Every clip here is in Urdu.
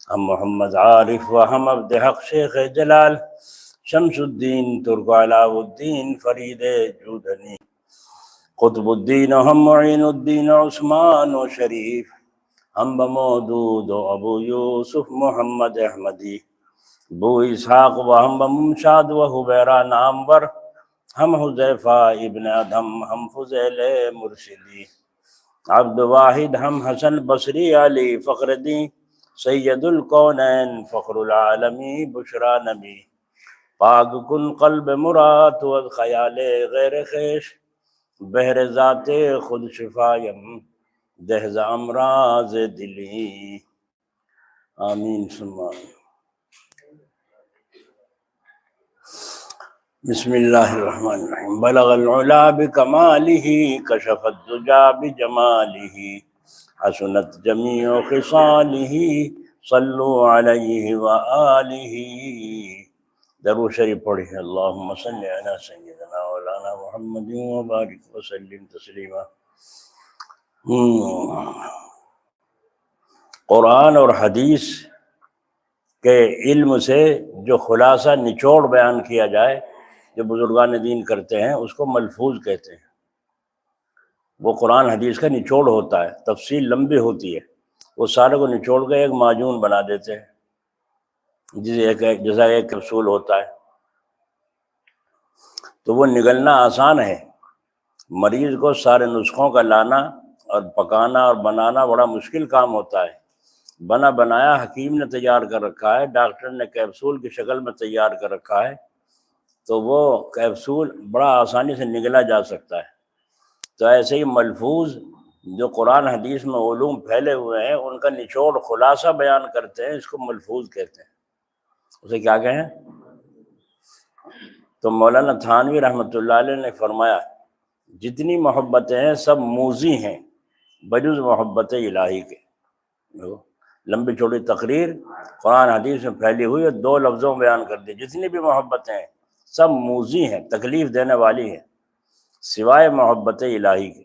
ہم محمد عارف و ہم عبد حق شیخ جلال شمس الدین ترک علاء الدین فرید جودنی قطب الدین و ہم معین الدین عثمان و شریف ہم بمودود و ابو یوسف محمد احمدی بو اسحاق و ہم بمشاد و حبیرہ نامور ہم حذیفہ ابن ادھم ہم فضیل مرشدی عبد واحد ہم حسن بصری علی فخر الدین سید الکونین فخر العالمی بشرا نبی پاک کن قلب مراد و خیال غیر خیش بہر ذات خود شفایم دہز امراض دلی آمین ثم آمین۔ بسم اللہ الرحمن الرحیم بلغ العلا بکمالہ کشف الدجا بجمالہ حسنت جمیع خصالہ صلو علیہ وآلہ۔ درود شریف پڑھیں اللہم صلی علی سیدنا مولانا محمد وبارک وسلم تسلیما۔ قرآن اور حدیث کے علم سے جو خلاصہ نچوڑ بیان کیا جائے جو بزرگان دین کرتے ہیں اس کو ملفوظ کہتے ہیں۔ وہ قرآن حدیث کا نچوڑ ہوتا ہے، تفصیل لمبی ہوتی ہے، وہ سارے کو نچوڑ کے ایک معجون بنا دیتے ہیں جیسا ایک کیپسول ہوتا ہے، تو وہ نگلنا آسان ہے۔ مریض کو سارے نسخوں کا لانا اور پکانا اور بنانا بڑا مشکل کام ہوتا ہے۔ بنا بنایا حکیم نے تیار کر رکھا ہے، ڈاکٹر نے کیپسول کی شکل میں تیار کر رکھا ہے، تو وہ کیپسول بڑا آسانی سے نگلا جا سکتا ہے۔ تو ایسے ہی ملفوظ جو قرآن حدیث میں علوم پھیلے ہوئے ہیں ان کا نچوڑ خلاصہ بیان کرتے ہیں، اس کو ملفوظ کہتے ہیں۔ اسے کیا کہیں؟ تو مولانا تھانوی رحمۃ اللہ علیہ نے فرمایا جتنی محبتیں ہیں سب موذی ہیں بجز محبت الہی کے۔ لمبی چوڑی تقریر قرآن حدیث میں پھیلی ہوئی ہے، 2 لفظوں میں بیان کر دی۔ جتنی بھی محبتیں ہیں سب موذی ہیں، تکلیف دینے والی ہیں، سوائے محبت الہی کے۔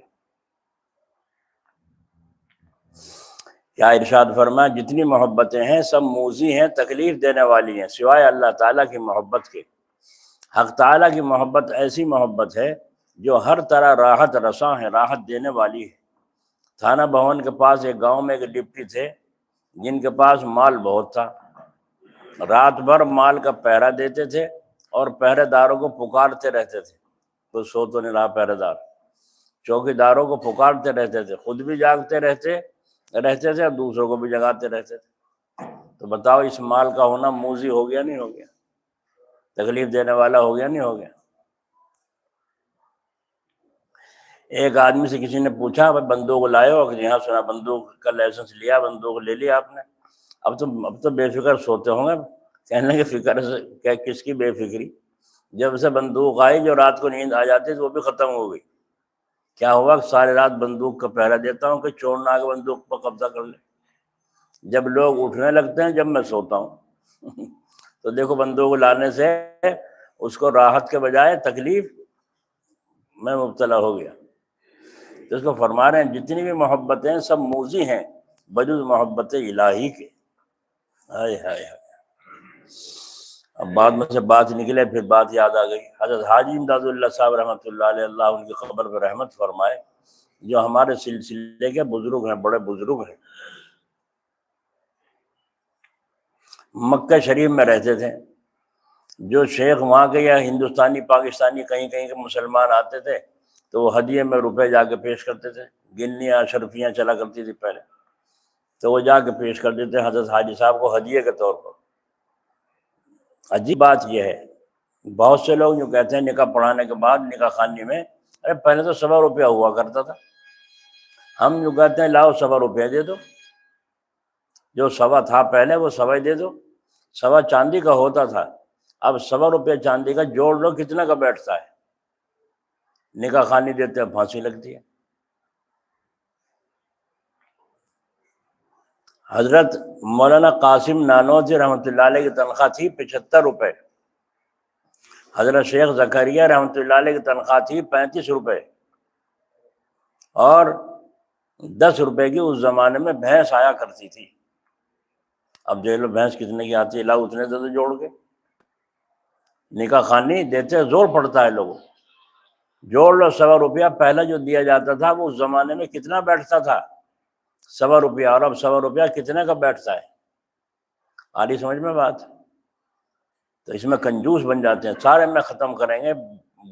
کیا ارشاد فرمایا؟ جتنی محبتیں ہیں سب موذی ہیں، تکلیف دینے والی ہیں، سوائے اللہ تعالیٰ کی محبت کے۔ حق تعالیٰ کی محبت ایسی محبت ہے جو ہر طرح راحت رساں ہے، راحت دینے والی ہے۔ تھانہ بھون کے پاس ایک گاؤں میں ایک ڈپٹی تھے جن کے پاس مال بہت تھا، رات بھر مال کا پہرا دیتے تھے اور پہرے داروں کو پکارتے رہتے تھے، تو سو تو نہیں رہا پہرے دار، چوکی داروں کو پکارتے رہتے تھے، خود بھی جاگتے رہتے تھے اور دوسروں کو بھی جگاتے رہتے تھے۔ تو بتاؤ اس مال کا ہونا موذی ہو گیا نہیں ہو گیا؟ تکلیف دینے والا ہو گیا نہیں ہو گیا؟ ایک آدمی سے کسی نے پوچھا بھائی بندوق لائے ہو؟ کہ یہاں سنا بندوق کا لائسنس لیا، بندوق لے لیا آپ نے، اب تو بے فکر سوتے ہوں گے۔ کہنے کے فکر سے کیا، کس کی بے فکری؟ جب سے بندوق آئی جو رات کو نیند آ جاتی تو وہ بھی ختم ہو گئی۔ کیا ہوا کہ ساری رات بندوق کا پہرا دیتا ہوں کہ چور نہ آ کے بندوق پر قبضہ کر لے۔ جب لوگ اٹھنے لگتے ہیں جب میں سوتا ہوں تو دیکھو بندوق لانے سے اس کو راحت کے بجائے تکلیف میں مبتلا ہو گیا۔ تو اس کو فرما رہے ہیں جتنی بھی محبتیں سب موذی ہیں بجز محبت الہی کے۔ ہائے ہائے ہائے، اب بعد میں سے بات نکلے پھر بات یاد آ گئی۔ حضرت حاجی امداد اللہ صاحب رحمۃ اللہ علیہ، اللہ ان کی قبر پر رحمت فرمائے، جو ہمارے سلسلے کے بزرگ ہیں، بڑے بزرگ ہیں، مکہ شریف میں رہتے تھے۔ جو شیخ وہاں کے یا ہندوستانی پاکستانی کہیں کہیں کے مسلمان آتے تھے تو وہ ہدیے میں روپے جا کے پیش کرتے تھے، گنیاں اشرفیاں چلا کرتی تھی پہلے، تو وہ جا کے پیش کر دیتے حضرت حاجی صاحب کو ہدیے کے طور پر۔ عجیب بات یہ ہے، بہت سے لوگ جو کہتے ہیں نکاح پڑھانے کے بعد نکاح خانی میں، ارے پہلے تو 1.25 روپیہ ہوا کرتا تھا، ہم جو کہتے ہیں لاؤ 1.25 روپیہ دے دو، جو 1.25 تھا پہلے وہ 1.25 دے دو، 1.25 چاندی کا ہوتا تھا، اب 1.25 روپیہ چاندی کا جوڑ لو کتنا کا بیٹھتا ہے۔ نکاح خانی دیتے ہیں پھانسی لگتی ہے۔ حضرت مولانا قاسم نانوتوی رحمۃ اللہ علیہ کی تنخواہ تھی 75 روپے، حضرت شیخ زکریہ رحمۃ اللہ علیہ کی تنخواہ تھی 35 روپے، اور 10 روپے کی اس زمانے میں بھینس آیا کرتی تھی۔ اب دیکھ لو بھینس کتنے کی آتی ہے، لاؤ اتنے دے دو جوڑ کے، نکاح خوانی دیتے زور پڑتا ہے لوگوں، جوڑ لو 100 روپیہ پہلا جو دیا جاتا تھا وہ اس زمانے میں کتنا بیٹھتا تھا، 100 روپیہ، اور اب 100 روپیہ کتنے کا بیٹھتا ہے، آ رہی سمجھ میں بات؟ تو اس میں کنجوس بن جاتے ہیں، سارے میں ختم کریں گے،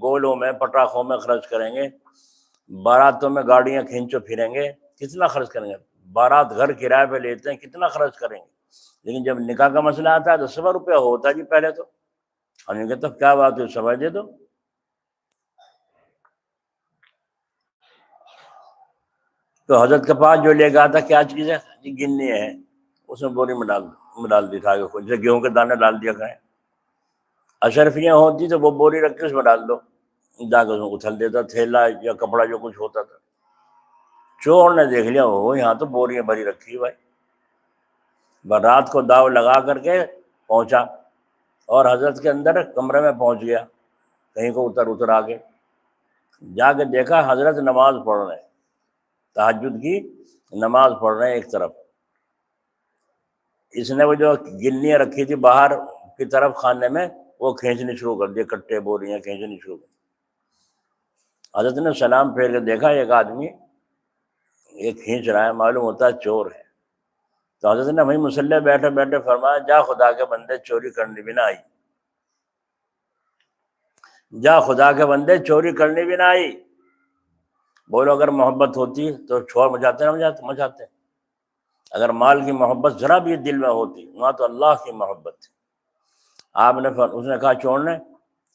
گولوں میں پٹاخوں میں خرچ کریں گے، باراتوں میں گاڑیاں کھینچو پھریں گے، کتنا خرچ کریں گے، بارات گھر کرائے پہ لیتے ہیں کتنا خرچ کریں گے، لیکن جب نکاح کا مسئلہ آتا ہے تو 100 روپیہ ہوتا جی پہلے تو ہم نے کہتے کیا بات ہے، سمجھ دے دو۔ تو حضرت کے پاس جو لے کے آتا کیا چیز ہے جی، گنی ہے، اس میں بوری میں ڈال دی تھا، جیسے گیہوں کے دانے ڈال دیا کریں، اشرفیاں ہوتی تو وہ بوری رکھ کے اس میں ڈال دو، جا کے اس میں اچھل دیتا، تھیلا یا کپڑا جو کچھ ہوتا تھا، چور نے دیکھ لیا وہ یہاں تو بوریاں بھری رکھی بھائی، رات کو داؤ لگا کر کے پہنچا اور حضرت کے اندر کمرے میں پہنچ گیا، کہیں کو اتر آگے جا کے دیکھا حضرت نماز پڑھ رہے ہیں، تہجد کی نماز پڑھ رہے ہیں ایک طرف، اس نے وہ جو گنیاں رکھی تھی باہر کی طرف خانے میں وہ کھینچنی شروع کر دی، کٹے بوریاں کھینچنی شروع کر دی۔ حضرت نے سلام پھیر کے دیکھا ایک آدمی یہ کھینچ رہا ہے، معلوم ہوتا ہے چور ہے، تو حضرت نے وہیں مصلی بیٹھے بیٹھے فرمایا جا خدا کے بندے چوری کرنی بھی نہ آئی، جا خدا کے بندے چوری کرنی بھی نہ آئی، بولو اگر محبت ہوتی تو چھوڑ مچاتے نہ مچاتے، اگر مال کی محبت ذرا بھی دل میں ہوتی، وہاں تو اللہ کی محبت تھی۔ آپ نے اس نے کہا چور نے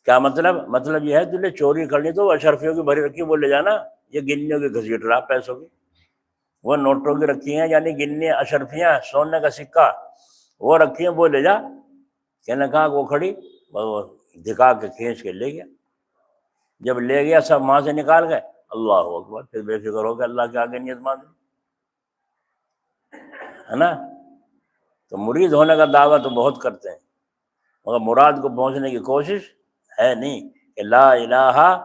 کیا مطلب یہ ہے تجھے چوری کرنی تو اشرفیوں کی بھری رکھی وہ لے جانا، یہ گنیوں کی گھسیٹ رہا پیسوں کی، وہ نوٹوں کی رکھی ہیں، یعنی گنی اشرفیاں سونے کا سکہ وہ رکھی ہیں، وہ لے جا۔ کہنے کہا وہ کھڑی، وہ دکھا کے کھینچ کے لے گیا، جب لے گیا سب وہاں سے نکال گئے، اللہ اکبر، پھر بے فکر ہو گیا اللہ کے آگے نیت مان ہے نا۔ تو مرید ہونے کا دعویٰ تو بہت کرتے ہیں مگر مراد کو پہنچنے کی کوشش ہے نہیں، کہ لا الہ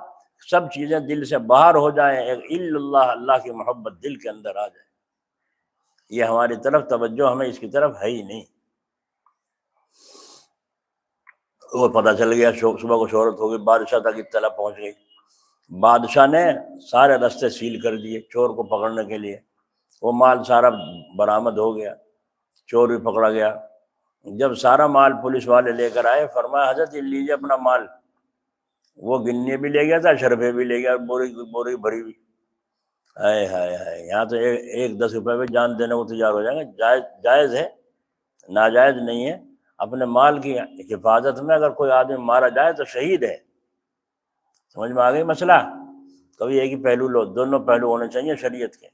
سب چیزیں دل سے باہر ہو جائیں، ایک الا اللہ، اللہ کی محبت دل کے اندر آ جائے، یہ ہماری طرف توجہ ہمیں اس کی طرف ہے ہی نہیں۔ وہ پتہ چل گیا، صبح کو شہرت ہو گئی، بادشاہ تک اطلاع پہنچ گئی، بادشاہ نے سارے راستے سیل کر دیے چور کو پکڑنے کے لیے، وہ مال سارا برآمد ہو گیا، چور بھی پکڑا گیا۔ جب سارا مال پولیس والے لے کر آئے فرمایا حضرت یہ لیجیے اپنا مال، وہ گننے بھی لے گیا تھا، شرفے بھی لے گیا، بوری بھری ہوئی، ہائے ہائے ہائے، یہاں تو ایک 10 روپے پہ جان دینے کو تیار ہو جائیں گے، جائز ہے، ناجائز نہیں ہے۔ اپنے مال کی حفاظت میں اگر کوئی آدمی مارا جائے تو شہید ہے، سمجھ میں آ گئی مسئلہ؟ کبھی ایک ہی پہلو لو، دونوں پہلو ہونے چاہیے شریعت کے۔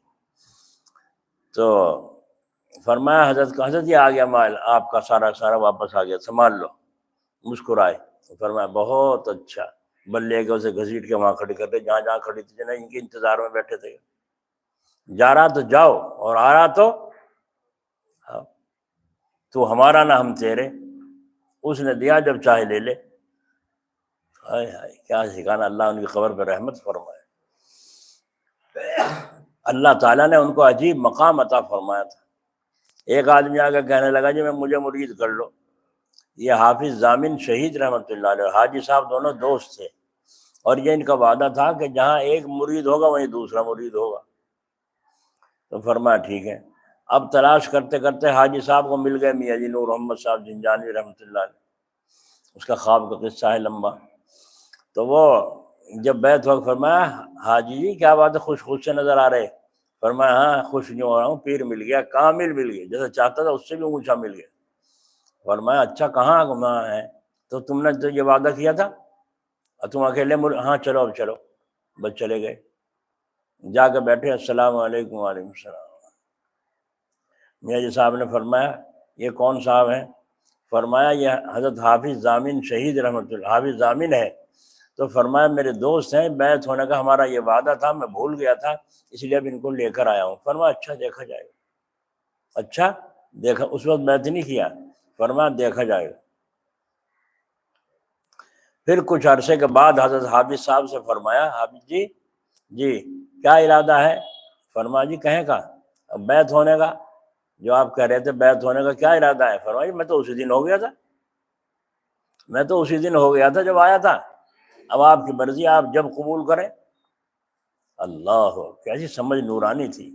تو فرمایا حضرت یہ آ گیا مال آپ کا سارا واپس آ گیا، سنبھال لو، مسکرائے، فرمایا بہت اچھا، بل لے کے اسے گھسیٹ کے وہاں کھڑی کر دے جہاں کھڑی تھی، جنا ان کے انتظار میں بیٹھے تھے، جا رہا تو جاؤ اور آ رہا تو ہمارا نہ ہم تیرے، اس نے دیا جب چاہے لے لے، ہائے ہائے کیا سکھانا، اللہ ان کی قبر پہ رحمت فرمائے۔ اللہ تعالیٰ نے ان کو عجیب مقام عطا فرمایا تھا۔ ایک آدمی آ کے کہنے لگا جی میں مجھے مرید کر لو، یہ حافظ ضامن شہید رحمۃ اللہ علیہ حاجی صاحب دونوں دوست تھے، اور یہ ان کا وعدہ تھا کہ جہاں ایک مرید ہوگا وہیں دوسرا مرید ہوگا۔ تو فرمایا ٹھیک ہے۔ اب تلاش کرتے کرتے حاجی صاحب کو مل گئے میاں جی نور محمد صاحب جنجانی رحمۃ اللہ علیہ، اس کا خواب کا قصہ ہے لمبا۔ تو وہ جب بیعت وقت فرمایا حاجی جی کیا بات ہے، خوش سے نظر آ رہے؟ فرمایا ہاں خوش نہیں ہو رہا ہوں، پیر مل گیا، کامل مل گیا، جیسا چاہتا تھا اس سے بھی اونچا مل گیا۔ فرمایا اچھا کہاں گھما ہے؟ تو تم نے تو یہ وعدہ کیا تھا، اور تم اکیلے ہاں چلو اب چلو، بس چلے گئے، جا کے بیٹھے، السلام علیکم، وعلیکم السلام۔ میاں جی صاحب نے فرمایا یہ کون صاحب ہیں؟ فرمایا یہ حضرت حافظ ضامن شہید رحمۃ اللہ، حافظ ضامن ہے۔ تو فرمایا میرے دوست ہیں، بیعت ہونے کا ہمارا یہ وعدہ تھا، میں بھول گیا تھا، اس لیے اب ان کو لے کر آیا ہوں۔ فرمایا اچھا دیکھا جائے گا، اچھا دیکھا، اس وقت بیعت نہیں کیا، فرمایا دیکھا جائے گا۔ پھر کچھ عرصے کے بعد حضرت حافظ صاحب سے فرمایا حافظ جی کیا ارادہ ہے؟ فرمایا جی کہیں کا، اب بیعت ہونے کا۔ جو آپ کہہ رہے تھے بیعت ہونے کا کیا ارادہ ہے؟ فرمایا میں تو اسی دن ہو گیا تھا، میں تو اسی دن ہو گیا تھا جب آیا تھا، اب آپ کی مرضی، آپ جب قبول کریں۔ اللہ، کیسی سمجھ نورانی تھی!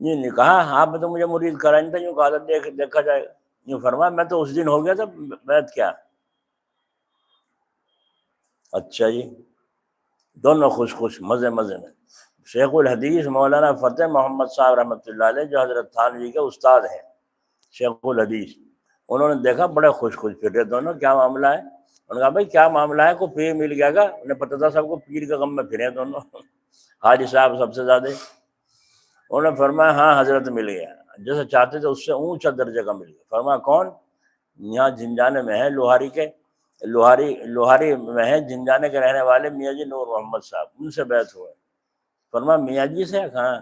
یہ نہیں کہا آپ نے تو مجھے مرید کرا نہیں تھا، یوں کہا تھا دیکھا جائے گا، یوں فرمایا میں تو اس دن ہو گیا تھا بیعت کیا۔ اچھا جی، دونوں خوش خوش مزے مزے میں۔ شیخ الحدیث مولانا فتح محمد صاحب رحمۃ اللہ علیہ جو حضرت تھانوی کے استاد ہیں، شیخ الحدیث، انہوں نے دیکھا بڑے خوش خوش پھر رہے دونوں، کیا معاملہ ہے؟ انہوں نے کہا بھائی کیا معاملہ ہے، کوئی پیر مل گیا گا؟ انہیں پتہ تھا سب کو پیر کے غم میں پھرے دونوں، حاجی صاحب سب سے زیادہ۔ انہوں نے فرمایا ہاں حضرت مل گیا، جیسے چاہتے تھے اس سے اونچا درجے کا مل گیا۔ فرمایا کون؟ یہاں جھنجانے میں ہے، لوہاری میں ہے، جھنجانے کے رہنے والے میاں جی نور محمد صاحب، ان سے بیعت ہوئے۔ فرمایا میاں جی سے؟ ہاں،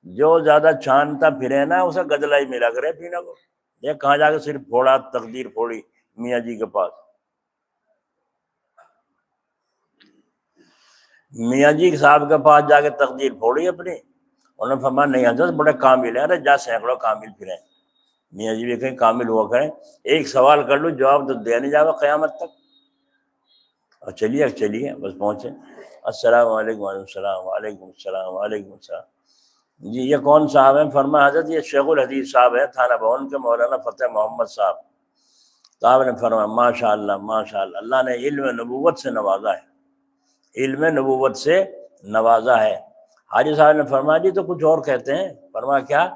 جو زیادہ چھانتا پھرے نا اسے گدلا ہی ملا کرے پینے کو، یہ کہاں جا کے صرف پھوڑا تقدیر پھوڑی میاں جی کے پاس، میاں جی صاحب کے پاس جا کے تقدیر پھوڑی اپنی۔ انہوں نے فرمایا نہیں حضرت بڑے کامل ہیں۔ ارے جا سینکڑوں کامل پھریں، میاں جی بھی کہیں کامل ہوا کریں، ایک سوال کر لوں جواب تو دیا نہیں جاؤ قیامت تک۔ اور چلیے بس پہنچے، السلام علیکم، وعلیکم السلام، وعلیکم السلام، وعلیکم السلام۔ جی یہ کون صاحب ہیں؟ فرمایا حضرت یہ شیخ الحدیث صاحب ہیں تھانہ بھون کے، مولانا فتح محمد صاحب۔ صاحب نے فرمایا ماشاء اللہ ماشاء اللہ، اللہ نے علم نبوت سے نوازا ہے، علم نبوت سے نوازا ہے۔ حاجی صاحب نے فرمایا جی تو کچھ اور کہتے ہیں؟ فرمایا کیا؟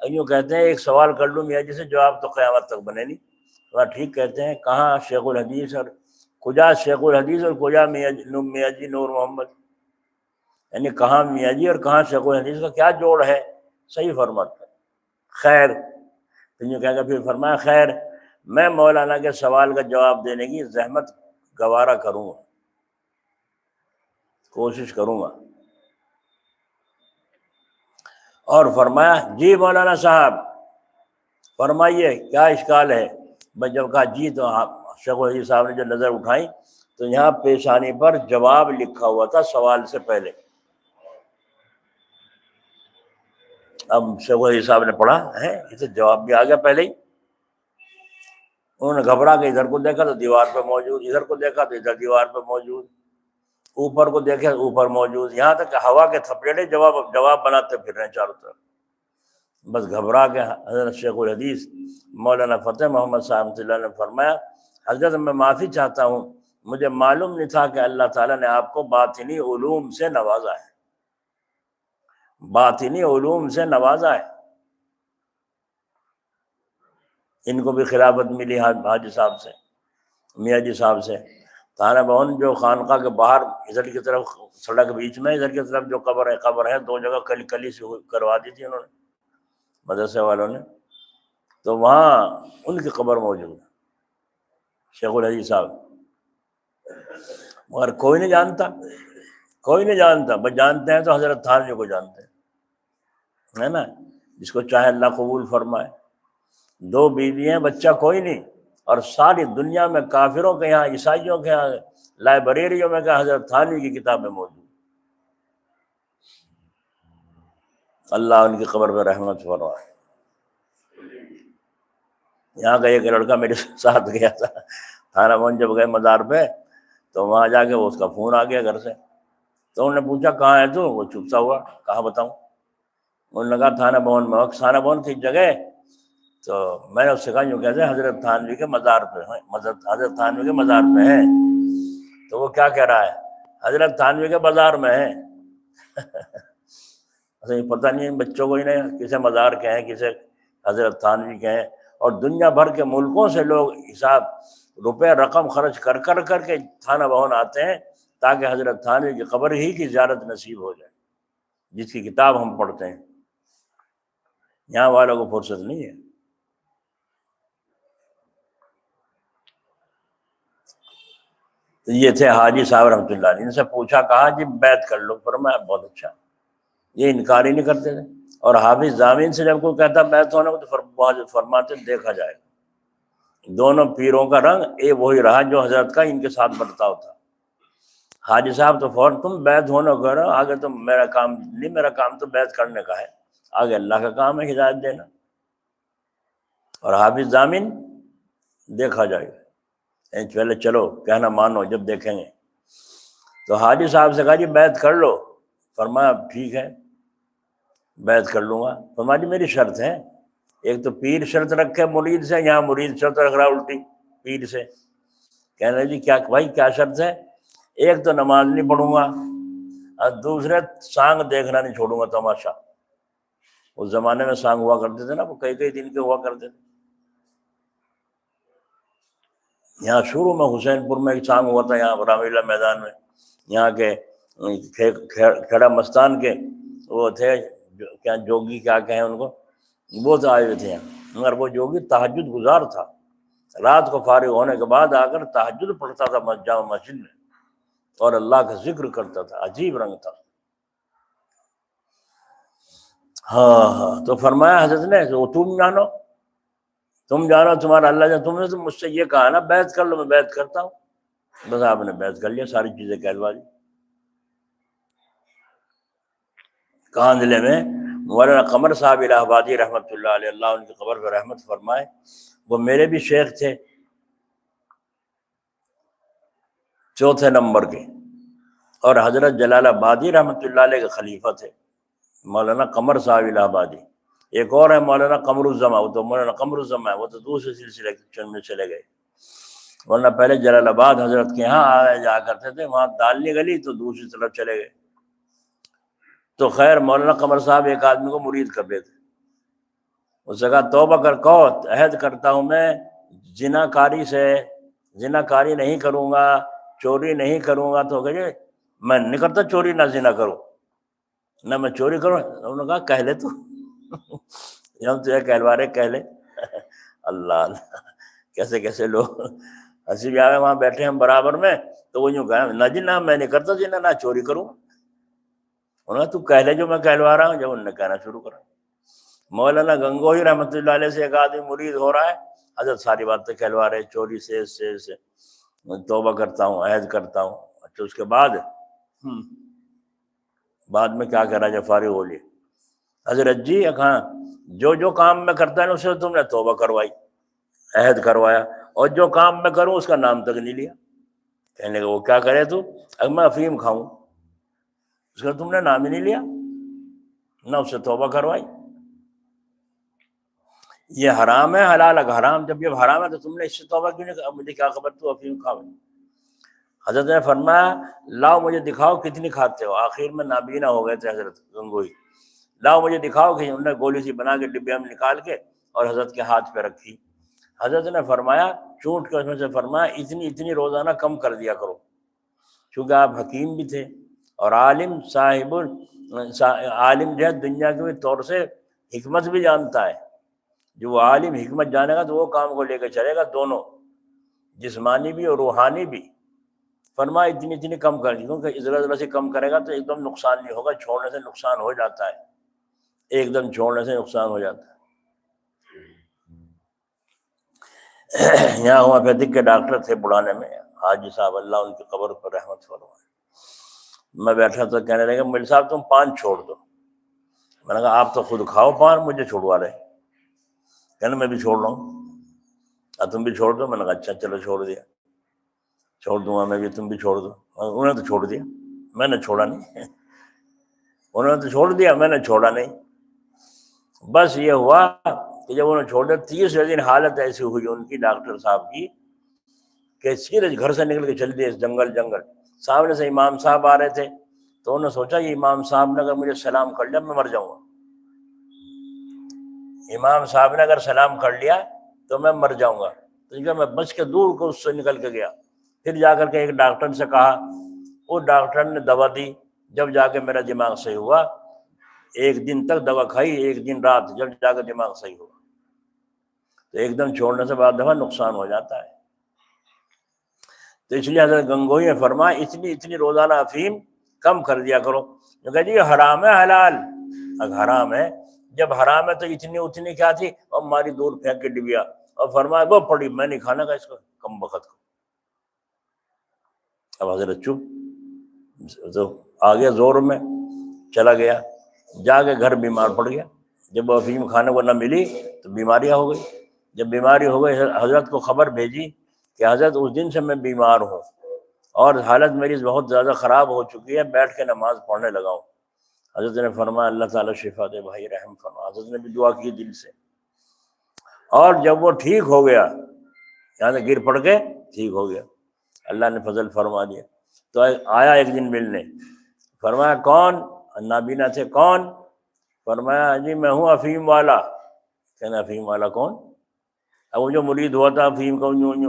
یوں کہتے ہیں ایک سوال کر لوں میاں جی سے جواب تو قیامت تک بنے نہیں۔ فرمایا ٹھیک کہتے ہیں، کہاں شیخ الحدیث اور کجا شیخ الحدیث اور کجا میاں جی نور محمد، یعنی کہاں میاں جی اور کہاں شیخ الحدیث کا کیا جوڑ ہے؟ صحیح فرماتا ہے۔ خیر، پھر یوں کہہ کر پھر فرمایا خیر میں مولانا کے سوال کا جواب دینے کی زحمت گوارا کروں گا، کوشش کروں گا۔ اور فرمایا جی مولانا صاحب فرمائیے کیا اشکال ہے؟ میں جب کہا جی تو شیخ الحدیث صاحب نے جو نظر اٹھائی تو یہاں پیشانی پر جواب لکھا ہوا تھا سوال سے پہلے۔ اب شیخ الحدیث صاحب نے پڑھا ہے اسے جواب بھی آ گیا پہلے ہی۔ انہوں نے گھبرا کے ادھر کو دیکھا تو دیوار پہ موجود، ادھر کو دیکھا تو ادھر دیوار پہ موجود، اوپر کو دیکھے اوپر موجود، یہاں تک کہ ہوا کے تھپڑے جواب بناتے پھر رہے ہیں چاروں طرف۔ بس گھبرا کے حضرت شیخ الحدیث مولانا فتح محمد صاحب نے فرمایا حضرت میں معافی چاہتا ہوں، مجھے معلوم نہیں تھا کہ اللہ تعالیٰ نے آپ کو باطنی علوم سے نوازا ہے، باطنی علوم سے نوازا ہے۔ ان کو بھی خلافت ملی حاجی صاحب سے، میاں جی صاحب سے۔ تھانہ بھون جو خانقاہ کے باہر ادھر کی طرف سڑک بیچ میں، ادھر کی طرف جو قبر ہے دو جگہ کلی سے کروا دی تھی انہوں نے مدرسے والوں نے، تو وہاں ان کی قبر موجود ہے شیخ الحدیث صاحب، مگر کوئی نہیں جانتا، کوئی نہیں جانتا، بس جانتے ہیں تو حضرت تھانوی کو جانتے ہیں، ہے نا، جس کو چاہے اللہ قبول فرمائے۔ 2 بیویاں، بچہ کوئی نہیں، اور ساری دنیا میں کافروں کے یہاں، عیسائیوں کے یہاں لائبریریوں میں کہ حضرت تھانوی کی کتابیں موجود۔ اللہ ان کی قبر پہ رحمت فرمائے۔ یہاں کا ایک لڑکا میرے ساتھ گیا تھا تھانہ بھون، جب گئے مزار پہ تو وہاں جا کے اس کا فون آ گیا گھر سے، تو انہوں نے پوچھا کہاں ہے تو؟ وہ چپ سا ہوا، کہاں بتاؤں؟ انہوں نے کہا تھانہ بھون میں۔ تھانہ بھون کی جگہ، تو میں نے اس سے کہا یوں کہتے ہیں حضرت تھانوی کے مزار پہ ہیں، حضرت تھانوی کے مزار پہ ہیں۔ تو وہ کیا کہہ رہا ہے؟ حضرت تھانوی کے بازار میں ہیں۔ پتہ نہیں بچوں کو ہی نہیں کسے مزار کہیں، کسے حضرت تھانوی کہیں، اور دنیا بھر کے ملکوں سے لوگ حساب روپے رقم خرچ کر کے تھانہ بھون آتے ہیں تاکہ حضرت تھانوی کی قبر ہی کی زیارت نصیب ہو جائے، جس کی کتاب ہم پڑھتے ہیں۔ یہاں والوں کو فرصت نہیں ہے۔ تو یہ تھے حاجی صاحب رحمۃ اللہ علیہ، ان سے پوچھا کہا جی بیعت کر لو، فرمایا بہت اچھا، یہ انکار ہی نہیں کرتے تھے۔ اور حافظ ضامین سے جب کوئی کہتا بیعت ہونے کو تو فرماتے دیکھا جائے گا۔ دونوں پیروں کا رنگ وہی رہا جو حضرت کا ان کے ساتھ برتاؤ تھا۔ حاجی صاحب تو فوراً تم بیعت ہونے کو رہو، آگے تو میرا کام نہیں، میرا کام تو بیعت کرنے کا ہے، آگے اللہ کا کام ہے ہدایت دینا۔ اور حافظ ضامن دیکھا جائے گا، پہلے چلو کہنا مانو جب دیکھیں گے۔ تو حاجی صاحب سے کہا جی بیعت کر لو، فرمایا ٹھیک ہے بیعت کر لوں گا۔ فرمایا جی میری شرط ہے، ایک تو پیر شرط رکھے مرید سے، یہاں مرید شرط رکھ رہا الٹی پیر سے۔ کہنے جی کیا بھائی کیا شرط ہے؟ ایک تو نماز نہیں پڑھوں گا، اور دوسرے سانگ دیکھنا نہیں چھوڑوں گا، تماشا۔ اس زمانے میں سانگ ہوا کرتے تھے نا، وہ کئی کئی دن کے ہوا کرتے تھے۔ یہاں شروع میں حسین پور میں ایک سانگ ہوا تھا، یہاں رام لیلا میدان میں، یہاں کے کھیڑا مستان کے وہ تھے کیا جوگی کیا کہیں ان کو، وہ تو آئے ہوئے تھے یہاں، مگر وہ جوگی تہجد گزار تھا، رات کو فارغ ہونے کے بعد آ کر تہجد پڑھتا تھا جامع مسجد میں، اور اللہ کا ذکر کرتا تھا، عجیب رنگ تھا۔ ہاں تو فرمایا حضرت نے تم جانو تمہارا اللہ جانو، تم نے تو مجھ سے یہ کہا نا بیعت کر لو، میں بیعت کرتا ہوں۔ بس آپ نے بیعت کر لیا، ساری چیزیں کہلوا دی۔ کاندلے میں مولانا قمر صاحب الہ آبادی رحمۃ اللہ علیہ، اللہ ان کی قبر پر رحمت فرمائے، وہ میرے بھی شیخ تھے، چوتھے نمبر کے، اور حضرت جلال آبادی رحمۃ اللہ علیہ کے خلیفہ تھے مولانا قمر صاحب الہ آبادی۔ ایک اور ہے مولانا قمر الزما، وہ تو مولانا قمر الزما ہے، وہ تو دوسرے سلسلے میں چلے گئے، ورنہ پہلے جلال آباد حضرت کے یہاں آئے جا کرتے تھے، وہاں دالنی گلی تو دوسری طرف چلے گئے۔ تو خیر مولانا قمر صاحب ایک آدمی کو مرید کر لیتے، اس سے کہا توبہ کر، کہو عہد کرتا ہوں میں زنا کاری نہیں کروں گا، چوری نہیں کروں گا۔ تو کہے میں نہیں کرتا چوری، نہ زنا کروں، نہ میں چوری کروں۔ انہوں نے کہا کہہ لے تو ہم تجھے کہلوا رہے، کہہ لے۔ اللہ اللہ، کیسے کیسے لوگ ہنسی بھی آئے، وہاں بیٹھے ہم برابر میں، تو وہ یوں کہا نہ جی نہ میں نہیں کرتا جی، نہ چوری کروں۔ انہوں نے تو کہہ لے جو میں کہلوا رہا ہوں، جب انہوں نے کہنا شروع کرا۔ مولانا گنگوہی رحمۃ اللہ علیہ سے ایک آدمی مرید ہو رہا ہے، حضرت ساری باتیں کہلوا رہے، چوری سے توبہ کرتا ہوں، عہد کرتا ہوں۔ اچھا اس کے بعد میں کیا کہہ رہا جب فارغ ہو لیے، حضرت جی ہاں جو کام میں کرتا ہے نا، اسے تم نے توبہ کروائی، عہد کروایا، اور جو کام میں کروں اس کا نام تک نہیں لیا۔ کہنے لگا وہ کیا کرے تو؟ اگر میں افیم کھاؤں، اس کا تم نے نام ہی نہیں لیا، نہ اس سے توبہ کروائی۔ یہ حرام ہے، حلال ہے حرام، جب یہ حرام ہے تو تم نے اس سے توبہ کیوں نہیں کہا؟ مجھے کیا خبر تو افیم کھاؤ۔ حضرت نے فرمایا لاؤ مجھے دکھاؤ کتنی کھاتے ہو۔ آخر میں نابینا ہو گئے تھے حضرت گنگوئی، لاؤ مجھے دکھاؤ کہ انہوں نے گولی سی بنا کے ڈبے میں نکال کے اور حضرت کے ہاتھ پہ رکھی۔ حضرت نے فرمایا چونٹ کے اس میں سے فرمایا اتنی روزانہ کم کر دیا کرو، چونکہ آپ حکیم بھی تھے اور عالم عالم جو ہے دنیا کے طور سے حکمت بھی جانتا ہے، جو وہ عالم حکمت جانے گا تو وہ کام کو لے کے چلے گا، دونوں جسمانی بھی اور روحانی بھی۔ فرمایا اتنی کم کر دی، کیونکہ ذرا سے کم کرے گا تو ایک دم نقصان نہیں ہوگا، چھوڑنے سے نقصان ہو جاتا ہے، ایک دم چھوڑنے سے نقصان ہو جاتا ہے۔ یہاں ہومیوپیتھک کے ڈاکٹر تھے بڑھانے میں، حاجی صاحب اللہ ان کی قبر پر رحمت فرمائے۔ میں بیٹھا تو کہنے لگا مل صاحب تم پان چھوڑ دو۔ میں نے کہا آپ تو خود کھاؤ پان، مجھے چھوڑوا رہے۔ کہنے میں بھی چھوڑ رہا ہوں، تم بھی چھوڑ دو۔ میں نے کہا اچھا چلو چھوڑ دیا، چھوڑ دوں گا میں بھی، تم بھی چھوڑ دو۔ انہوں نے تو چھوڑ دیا، میں نے چھوڑا نہیں۔ انہوں نے تو چھوڑ دیا، میں نے چھوڑا نہیں۔ بس یہ ہوا کہ جب انہوں نے چھوڑ دیا 30 دن حالت ایسی ہوئی ان کی ڈاکٹر صاحب کی کہ سیدھے گھر سے نکل کے چل دیے جنگل۔ سامنے سے امام صاحب آ رہے تھے تو انہوں نے سوچا یہ امام صاحب نے اگر مجھے سلام کر لیا میں مر جاؤں گا، امام صاحب نے اگر سلام کر لیا تو میں مر جاؤں گا۔ تو میں بچ کے دور کو اس سے نکل کے گیا، پھر جا کر کے ایک ڈاکٹر سے کہا، وہ ڈاکٹر نے دوا دی، جب جا کے میرا دماغ صحیح ہوا۔ 1 دن تک دوا کھائی، 1 دن رات، جب جا کے دماغ صحیح ہوا۔ تو ایک دم چھوڑنے سے بعد دفعہ نقصان ہو جاتا ہے۔ تو اس لیے حضرت گنگوئی نے فرمایا اتنی روزانہ افیم کم کر دیا کرو۔ جو کہ جی حرام ہے حلال، اگر حرام ہے، جب حرام ہے تو اتنی کیا تھی، اور ہماری دور پھینک کے ڈبیا، اور فرمایا وہ پڑی میں نہیں کھانا کا اس کو، کم بخت کو۔ اب حضرت چپ، تو آ گیا زور میں، چلا گیا، جا کے گھر بیمار پڑ گیا۔ جب وہ افیم کھانے کو نہ ملی تو بیماریاں ہو گئی، جب بیماری ہو گئی حضرت کو خبر بھیجی کہ حضرت اس دن سے میں بیمار ہوں اور حالت میری بہت زیادہ خراب ہو چکی ہے، بیٹھ کے نماز پڑھنے لگا ہوں۔ حضرت نے فرمایا اللہ تعالیٰ شفا دے بھائی، رحم فرما۔ حضرت نے بھی دعا کی دل سے، اور جب وہ ٹھیک ہو گیا، یہاں سے گر پڑ کے ٹھیک ہو گیا، اللہ نے فضل فرما دیا۔ تو آیا ایک دن ملنے، فرمایا کون؟ نابینا تھے، کون؟ فرمایا جی میں ہوں افیم والا۔ کہنا افیم والا کون؟ اب وہ جو مرید ہوا تھا افیم کا،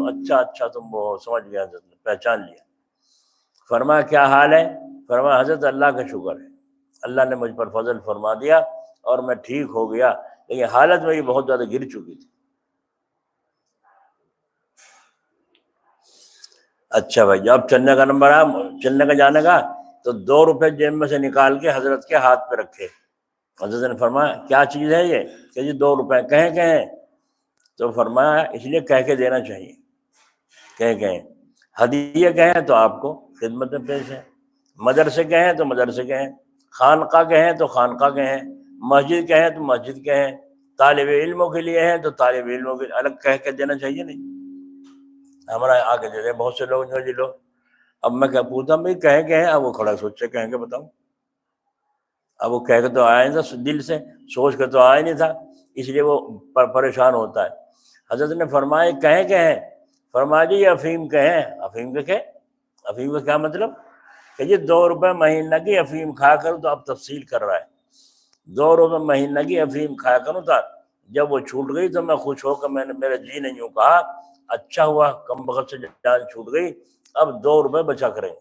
اچھا اچھا تم وہ سمجھ گیا، حضرت نے پہچان لیا۔ فرمایا کیا حال ہے؟ فرمایا حضرت اللہ کا شکر ہے، اللہ نے مجھ پر فضل فرما دیا اور میں ٹھیک ہو گیا، لیکن حالت میری بہت زیادہ گر چکی تھی۔ اچھا بھائی، جب چلنے کا نمبر آیا، چلنے کا جانے کا، تو 2 روپے جیب میں سے نکال کے حضرت کے ہاتھ پہ رکھے۔ حضرت نے فرمایا کیا چیز ہے یہ؟ کہ جی 2 روپے۔ کہیں تو فرمایا اس لیے کہہ کے دینا چاہیے، کہیں ہدیہ کہیں تو آپ کو خدمت میں پیش ہے، مدرسے کہیں تو مدرسے کہیں، خانقاہ کہیں تو خانقاہ کہیں، مسجد کہیں تو مسجد کہیں، طالب علموں کے لیے ہیں تو طالب علموں کے الگ کہہ کے دینا چاہیے نہیں؟ ہمارا آگے دے رہے بہت سے لوگ جو جی لوگ۔ اب میں کیا پوچھتا ہوں بھائی کہیں کہ اب وہ کھڑا سوچے کہیں کہ بتاؤں، اب وہ کہہ کے تو آیا نہیں تھا دل سے، سوچ کے تو آیا نہیں تھا، اس لیے وہ پریشان ہوتا ہے۔ حضرت نے فرمایا کہیں فرمایا جی یہ افیم کہیں۔ افیم کا کہیں؟ افیم کا کیا مطلب؟ کہ جی 2 روپے مہینہ کی افیم کھایا کروں، تو اب تفصیل کر رہا ہے، 2 روپے مہینہ کی افیم کھایا کروں تھا، جب وہ چھوٹ گئی تو میں خوش ہو کر میں نے، میرے جی نے یوں کہا اچھا ہوا کم بخت سے جان چھوٹ گئی، اب 2 روپے بچا کریں گے،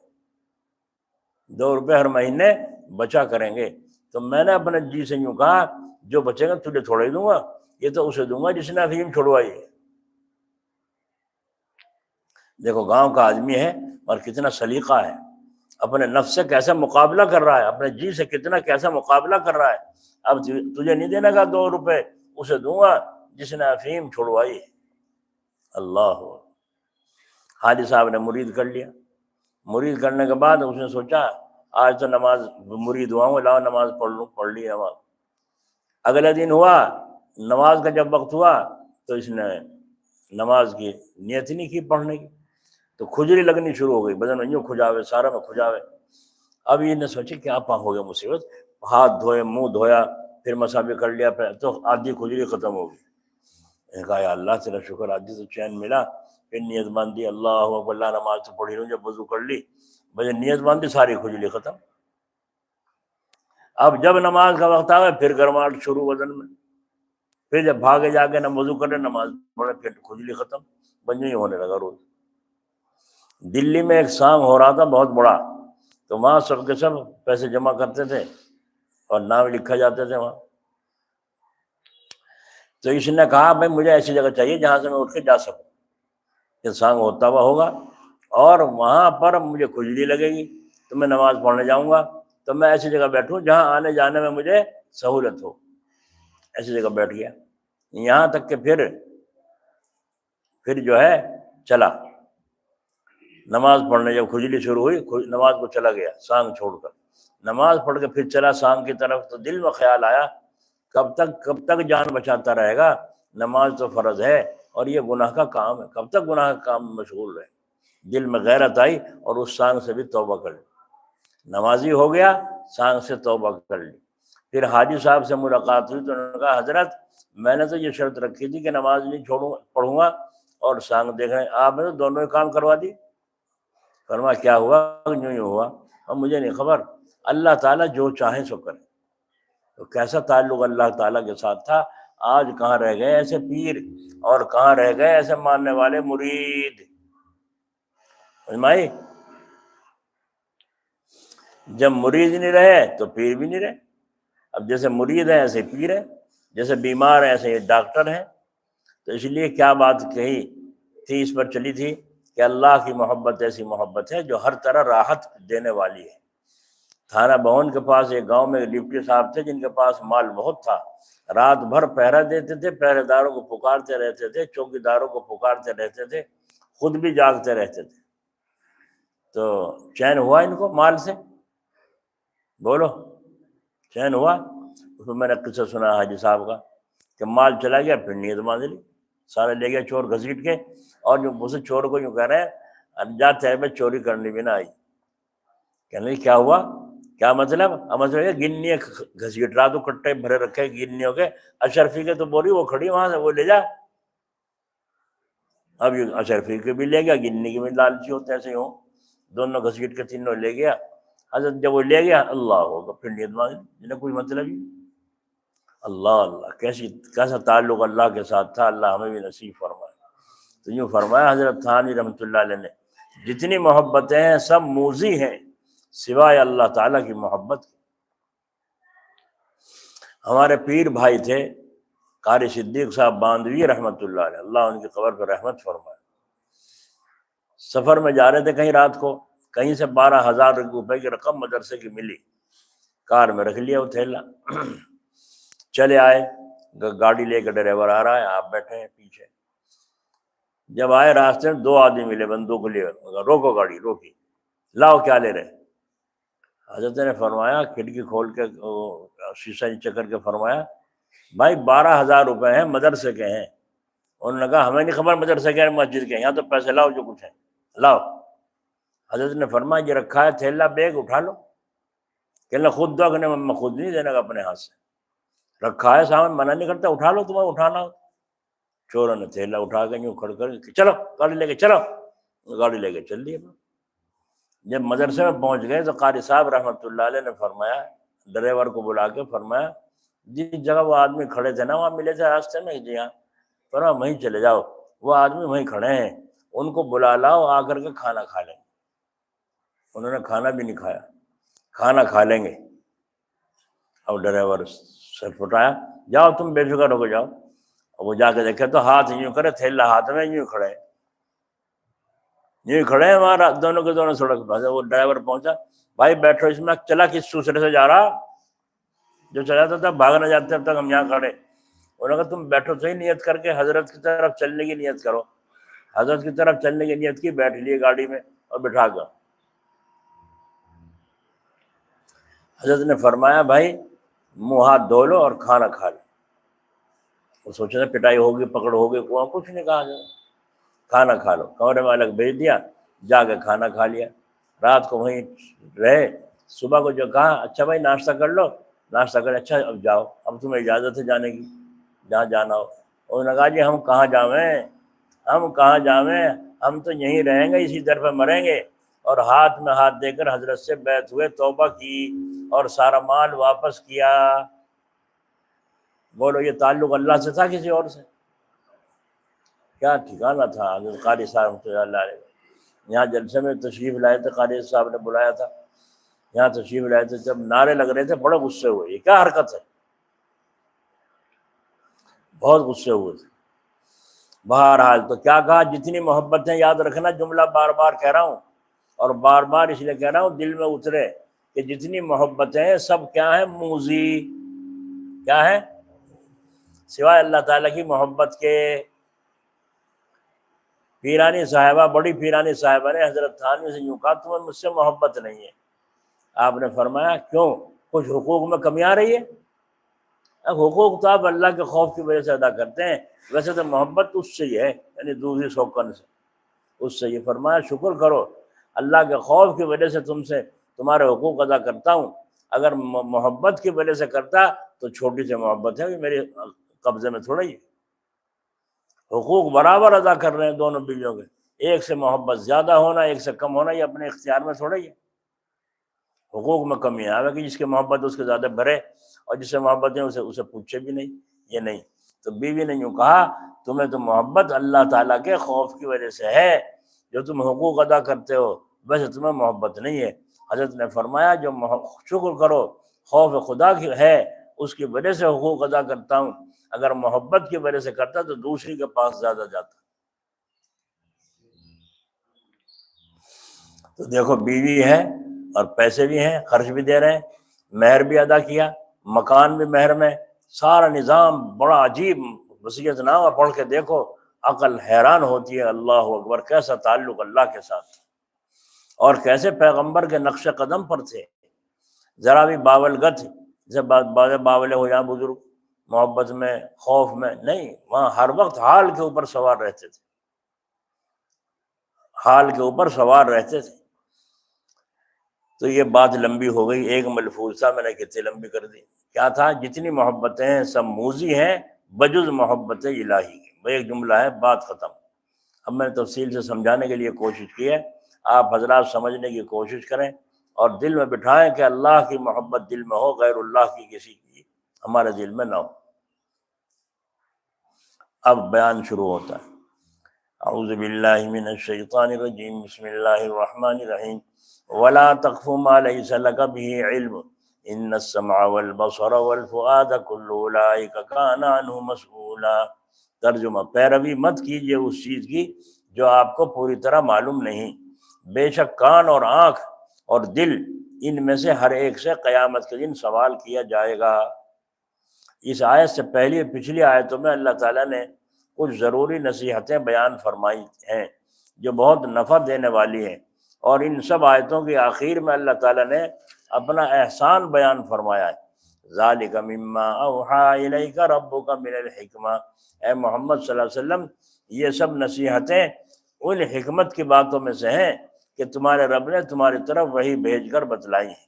2 روپے ہر مہینے بچا کریں گے۔ تو میں نے اپنے جی سے یوں کہا جو بچے گا تجھے تھوڑا ہی دوں گا، یہ تو اسے دوں گا جس نے افیم چھڑوائی ہے۔ دیکھو گاؤں کا آدمی ہے اور کتنا سلیقہ ہے، اپنے نفس سے کیسا مقابلہ کر رہا ہے، اپنے جی سے کیسا مقابلہ کر رہا ہے۔ اب تجھے نہیں دینے کا 2 روپے، اسے دوں گا جس نے افیم چھڑوائی ہے۔ اللہ، حاجی صاحب نے مرید کر لیا۔ مرید کرنے کے بعد اس نے سوچا آج تو نماز مرید ہوا ہوں، لاؤ نماز پڑھ لوں، پڑھ لی نماز۔ اگلے دن ہوا نماز کا، جب وقت ہوا تو اس نے نماز کی نیت نہیں کی پڑھنے کی، تو کھجلی لگنی شروع ہو گئی، بدن میں یوں کھجاوے، سارا میں کھجاوے۔ اب یہ نے سوچے کیا ہو گیا مصیبت، ہاتھ دھوئے، منہ دھویا، پھر مسافہ کر لیا، پھر تو آدھی کھجلی ختم ہو گئی۔ نے کہا یا اللہ تیرا شکر، آدھی تو چین ملا۔ پھر نیت باندھی، اللہ اکبر، اللہ نماز تو پڑھی لوں، جب وضو کر لی مجھے نیت باندھی، ساری کھجلی ختم۔ اب جب نماز کا وقت آ گیا پھر گرماہٹ شروع بدن میں، پھر جب بھاگے جا کے نہ وضو کرے نماز پڑھے، پھر کھجلی ختم، بنجی ہونے لگا روز۔ دلی میں ایک سانگ ہو رہا تھا بہت بڑا، تو وہاں سب کے سب پیسے جمع کرتے تھے اور نام لکھا جاتے تھے وہاں۔ تو اس نے کہا بھائی مجھے ایسی جگہ چاہیے جہاں سے میں اٹھ کے جا سکوں، کہ سانگ ہوتا ہوا ہوگا اور وہاں پر مجھے کھجلی لگے گی تو میں نماز پڑھنے جاؤں گا، تو میں ایسی جگہ بیٹھوں جہاں آنے جانے میں مجھے سہولت ہو۔ ایسی جگہ بیٹھ گیا، یہاں تک کہ پھر جو ہے چلا نماز پڑھنے، جب کھجلی شروع ہوئی نماز کو چلا گیا سانگ چھوڑ کر، نماز پڑھ کے پھر چلا سانگ کی طرف۔ تو دل میں خیال آیا کب تک جان بچاتا رہے گا، نماز تو فرض ہے اور یہ گناہ کا کام ہے، کب تک گناہ کا کام میں مشغول رہے۔ دل میں غیرت آئی اور اس سانگ سے بھی توبہ کر لی، نمازی ہو گیا، سانگ سے توبہ کر لی۔ پھر حاجی صاحب سے ملاقات ہوئی تو انہوں نے کہا حضرت میں نے تو یہ شرط رکھی تھی کہ نماز نہیں پڑھوں گا اور سانگ دیکھ رہے ہیں، آپ نے تو دونوں ہی کام کروا دی۔ فرمایا کیا ہوا؟ یوں ہی ہوا، اور مجھے نہیں خبر، اللہ تعالیٰ جو چاہے سو کرے۔ تو کیسا تعلق اللہ تعالیٰ کے ساتھ تھا، آج کہاں رہ گئے ایسے پیر اور کہاں رہ گئے ایسے ماننے والے مرید۔ سمجھ، جب مرید نہیں رہے تو پیر بھی نہیں رہے۔ اب جیسے مرید ہیں ایسے پیر ہیں، جیسے بیمار ہیں ایسے ڈاکٹر ہیں۔ تو اس لیے کیا بات کہی تھی، اس پر چلی تھی کہ اللہ کی محبت ایسی محبت ہے جو ہر طرح راحت دینے والی ہے۔ تھانہ بہن کے پاس ایک گاؤں میں ڈپٹی صاحب تھے جن کے پاس مال بہت تھا، رات بھر پہرا دیتے تھے، پہرے داروں کو پکارتے رہتے تھے، چوکی داروں کو پکارتے رہتے تھے، خود بھی جاگتے رہتے تھے۔ تو چین ہوا ان کو مال سے؟ بولو چین ہوا؟ اس میں نے قصہ سنا حاجی صاحب کا کہ مال چلا گیا، پھر نیت باندھ لی، سارے لے گیا چور گھسیٹ کے، اور جو اسے چور کو یوں کہہ رہے ہیں جا تیرے میں چوری کرنے بھی نہ آئی۔ کہنے لگے کیا ہوا، کیا مطلب؟ مطلب یہ گنی گھسیٹ رہا تو کٹے بھرے رکھے گنیوں کے، اشرفی کے تو بولی وہ کھڑی وہاں سے، وہ لے جا۔ اب یہ اشرفی کے بھی لے گیا، گنی کے بھی لالچی ہوتے ایسے ہی ہوں، دونوں گھسیٹ کے تینوں لے گیا۔ حضرت جب وہ لے گیا، اللہ ہوگا پھر نیت مانگی، جنہیں کوئی مطلب ہی۔ اللہ اللہ، کیسا تعلق اللہ کے ساتھ تھا، اللہ ہمیں بھی نصیب فرمائے۔ تو یوں فرمایا حضرت تھانوی رحمۃ اللہ علیہ نے، جتنی محبتیں ہیں سب موذی ہیں سوائے اللہ تعالیٰ کی محبت کے۔ ہمارے پیر بھائی تھے قاری صدیق صاحب باندوی رحمۃ اللہ علیہ، اللہ ان کی قبر پر رحمت فرمائے۔ سفر میں جا رہے تھے کہیں رات کو، کہیں سے 12,000 روپے کی رقم مدرسے کی ملی، کار میں رکھ لیا وہ تھیلا، چلے آئے، گاڑی لے کے ڈرائیور آ رہا ہے، آپ بیٹھے ہیں پیچھے۔ جب آئے راستے میں 2 آدمی ملے بندوق لیے، روکو گاڑی، روکی، لاؤ کیا لے رہے؟ حضرت نے فرمایا، کھڑکی کھول کے شیشہ نیچے کر کے فرمایا، بھائی 12,000 روپے ہیں، مدرسے کے ہیں۔ انہوں نے کہا ہمیں نہیں خبر مدرسے کے ہیں مسجد کے ہیں، یہاں تو پیسے لاؤ جو کچھ ہے لاؤ۔ حضرت نے فرمایا یہ رکھا ہے تھیلا، بیگ اٹھا لو۔ کہ خود دو، کہ میں خود نہیں دینے کا اپنے ہاتھ سے، رکھا ہے سامان، منع نہیں کرتا، اٹھا لو تمہیں اٹھانا ہو۔ چوروں نے تھیلا اٹھا کے یوں کھڑ کر، چلو گاڑی لے کے چلو، گاڑی لے کے چل دیے۔ جب مدرسے میں پہنچ گئے تو قاری صاحب رحمۃ اللہ علیہ نے فرمایا، ڈرائیور کو بلا کے فرمایا، جس جگہ وہ آدمی کھڑے تھے نا، وہاں ملے تھے راستے میں، جی ہاں، فرمایا وہیں چلے جاؤ، وہ آدمی وہیں کھڑے ہیں، ان کو بلا لاؤ، آ کر کے کھانا کھا لیں گے۔ انہوں نے کھانا بھی نہیں کھایا، کھانا کھا لیں گے۔ اب ڈرائیور سر پھٹایا، جاؤ تم بے فکر ہو کے جاؤ۔ وہ جا کے دیکھے تو ہاتھ یوں کرے، تھیلا ہاتھ میں، یوں کھڑے ہیں وہاں دونوں کے دونوں سڑک پہ۔ وہ ڈرائیور پہنچا، بھائی بیٹھو اس میں، چلا کس دوسرے سے جا رہا، جو چلاتا تھا بھاگنا جاتے اب تک ہم یہاں کھڑے۔ انہوں نے کہا تم بیٹھو صحیح، نیت کر کے حضرت کی طرف چلنے کی نیت کرو۔ حضرت کی طرف چلنے کی نیت کی، بیٹھ لیے گاڑی میں اور بٹھا کر۔ حضرت نے فرمایا بھائی منہ ہاتھ دھو لو اور کھانا کھا لو۔ وہ سوچا تھا پٹائی ہوگی، پکڑ ہوگی، کچھ نہیں کہا حضرت، کھانا کھا لو۔ کمرے میں الگ بھیج دیا، جا کے کھانا کھا لیا، رات کو وہیں رہے۔ صبح کو جو کہا، اچھا بھائی ناشتہ کر لو، ناشتہ کر، اچھا اب جاؤ، اب تمہیں اجازت ہے جانے کی، جہاں جانا ہو۔ انہوں نے کہا جی ہم کہاں جاویں، ہم تو یہیں رہیں گے، اسی در پہ مریں گے۔ اور ہاتھ میں ہاتھ دے کر حضرت سے بیعت ہوئے، توبہ کی اور سارا مال واپس کیا۔ بولو یہ تعلق اللہ سے تھا کسی اور سے؟ کیا ٹھکانہ تھا۔ حضرت قاری صاحب رحمۃ اللہ علیہ یہاں جلسے میں تشریف لائے تھے، قاری صاحب نے بلایا تھا، یہاں تشریف لائے تھے، جب نعرے لگ رہے تھے بڑے غصے ہوئے، یہ کیا حرکت ہے، بہت غصے ہوئے تھے۔ بہرحال تو کیا کہا، جتنی محبتیں، یاد رکھنا جملہ بار بار کہہ رہا ہوں، اور بار بار اس لیے کہہ رہا ہوں دل میں اترے، کہ جتنی محبتیں سب کیا ہیں، موذی، کیا ہے، سوائے اللہ تعالیٰ کی محبت کے۔ پیرانی صاحبہ، بڑی پیرانی صاحبہ نے حضرت تھانوی سے یوں کہا، تمہیں مجھ سے محبت نہیں ہے؟ آپ نے فرمایا کیوں، کچھ حقوق میں کمی آ رہی ہے؟ اب حقوق تو آپ اللہ کے خوف کی وجہ سے ادا کرتے ہیں، ویسے تو محبت اس سے ہی ہے، یعنی دوسری سوکن سے، اس سے یہ فرمایا شکر کرو، اللہ کے خوف کی وجہ سے تمہارے حقوق ادا کرتا ہوں، اگر محبت کی وجہ سے کرتا تو چھوٹی سی محبت ہے، میرے قبضے میں تھوڑا ہی ہے۔ حقوق برابر ادا کر رہے ہیں دونوں بیویوں کے، ایک سے محبت زیادہ ہونا، ایک سے کم ہونا، یہ اپنے اختیار میں تھوڑا ہی ہے۔ حقوق میں کمی آئے کہ جس کی محبت اس کے زیادہ بھرے، اور جس سے محبت ہے اسے پوچھے بھی نہیں، یہ نہیں۔ تو بیوی نے یوں کہا، تمہیں تو محبت اللہ تعالیٰ کے خوف کی وجہ سے ہے، جو تم حقوق ادا کرتے ہو، ویسے تمہیں محبت نہیں ہے۔ حضرت نے فرمایا جو شکر کرو، خوف خدا کی ہے، اس کی وجہ سے حقوق ادا کرتا ہوں، اگر محبت کی وجہ سے کرتا تو دوسری کے پاس زیادہ جاتا۔ تو دیکھو بیوی ہے اور پیسے بھی ہیں، خرچ بھی دے رہے ہیں، مہر بھی ادا کیا، مکان بھی مہر میں، سارا نظام بڑا عجیب۔ وصیت نامہ پڑھ کے دیکھو، عقل حیران ہوتی ہے، اللہ اکبر، کیسا تعلق اللہ کے ساتھ، اور کیسے پیغمبر کے نقش قدم پر تھے۔ ذرا بھی باول گت، جیسے باولے ہو جائیں بزرگ، محبت میں، خوف میں نہیں، وہاں ہر وقت حال کے اوپر سوار رہتے تھے، حال کے اوپر سوار رہتے تھے۔ تو یہ بات لمبی ہو گئی، ایک ملفوظ تھا، میں نے کتنی لمبی کر دی۔ کیا تھا؟ جتنی محبتیں ہیں سب موذی ہیں بجز محبت الہی کی۔ وہ ایک جملہ ہے، بات ختم۔ اب میں نے تفصیل سے سمجھانے کے لیے کوشش کی ہے، آپ حضرات سمجھنے کی کوشش کریں اور دل میں بٹھائیں کہ اللہ کی محبت دل میں ہو، غیر اللہ کی کسی کی ہمارے دل میں نہ ہو۔ اب بیان شروع ہوتا ہے۔ اعوذ باللہ من الشیطان الرجیم، بسم اللہ الرحمن الرحیم۔ ولا تقف ما ليس لك به علم ان السمع والبصر والفؤاد كل اولئك كان عنه مسؤولا۔ ترجمہ، پیروی مت کیجیے اس چیز کی جو آپ کو پوری طرح معلوم نہیں، بے شک کان اور آنکھ اور دل ان میں سے ہر ایک سے قیامت کے دن سوال کیا جائے گا۔ اس آیت سے پہلی پچھلی آیتوں میں اللہ تعالیٰ نے کچھ ضروری نصیحتیں بیان فرمائی ہیں جو بہت نفع دینے والی ہیں، اور ان سب آیتوں کی آخر میں اللہ تعالیٰ نے اپنا احسان بیان فرمایا ہے۔ ذالک مما اوحی الیک ربک من الحکمہ، اے محمد صلی اللہ علیہ وسلم یہ سب نصیحتیں ان حکمت کی باتوں میں سے ہیں کہ تمہارے رب نے تمہاری طرف وحی بھیج کر بتلائی ہیں۔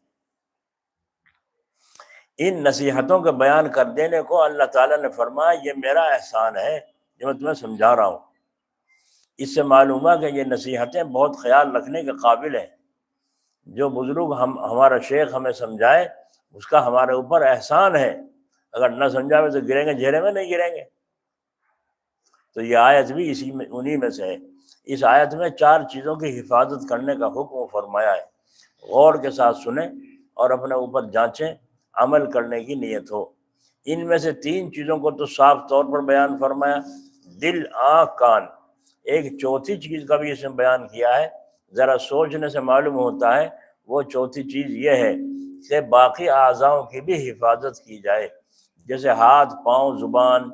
ان نصیحتوں کے بیان کر دینے کو اللہ تعالیٰ نے فرمایا یہ میرا احسان ہے جو میں تمہیں سمجھا رہا ہوں۔ اس سے معلوم ہوا کہ یہ نصیحتیں بہت خیال رکھنے کے قابل ہیں۔ جو بزرگ ہمارا شیخ ہمیں سمجھائے اس کا ہمارے اوپر احسان ہے، اگر نہ سمجھائے تو گریں گے جھیرے میں، نہیں گریں گے۔ تو یہ آیت بھی اسی میں انہی میں سے ہے۔ اس آیت میں 4 چیزوں کی حفاظت کرنے کا حکم فرمایا ہے۔ غور کے ساتھ سنیں اور اپنے اوپر جانچیں، عمل کرنے کی نیت ہو۔ ان میں سے 3 چیزوں کو تو صاف طور پر بیان فرمایا، دل، آنکھ، کان۔ ایک چوتھی چیز کا بھی اس نے بیان کیا ہے، ذرا سوچنے سے معلوم ہوتا ہے وہ چوتھی چیز یہ ہے کہ باقی اعضاؤں کی بھی حفاظت کی جائے، جیسے ہاتھ، پاؤں، زبان،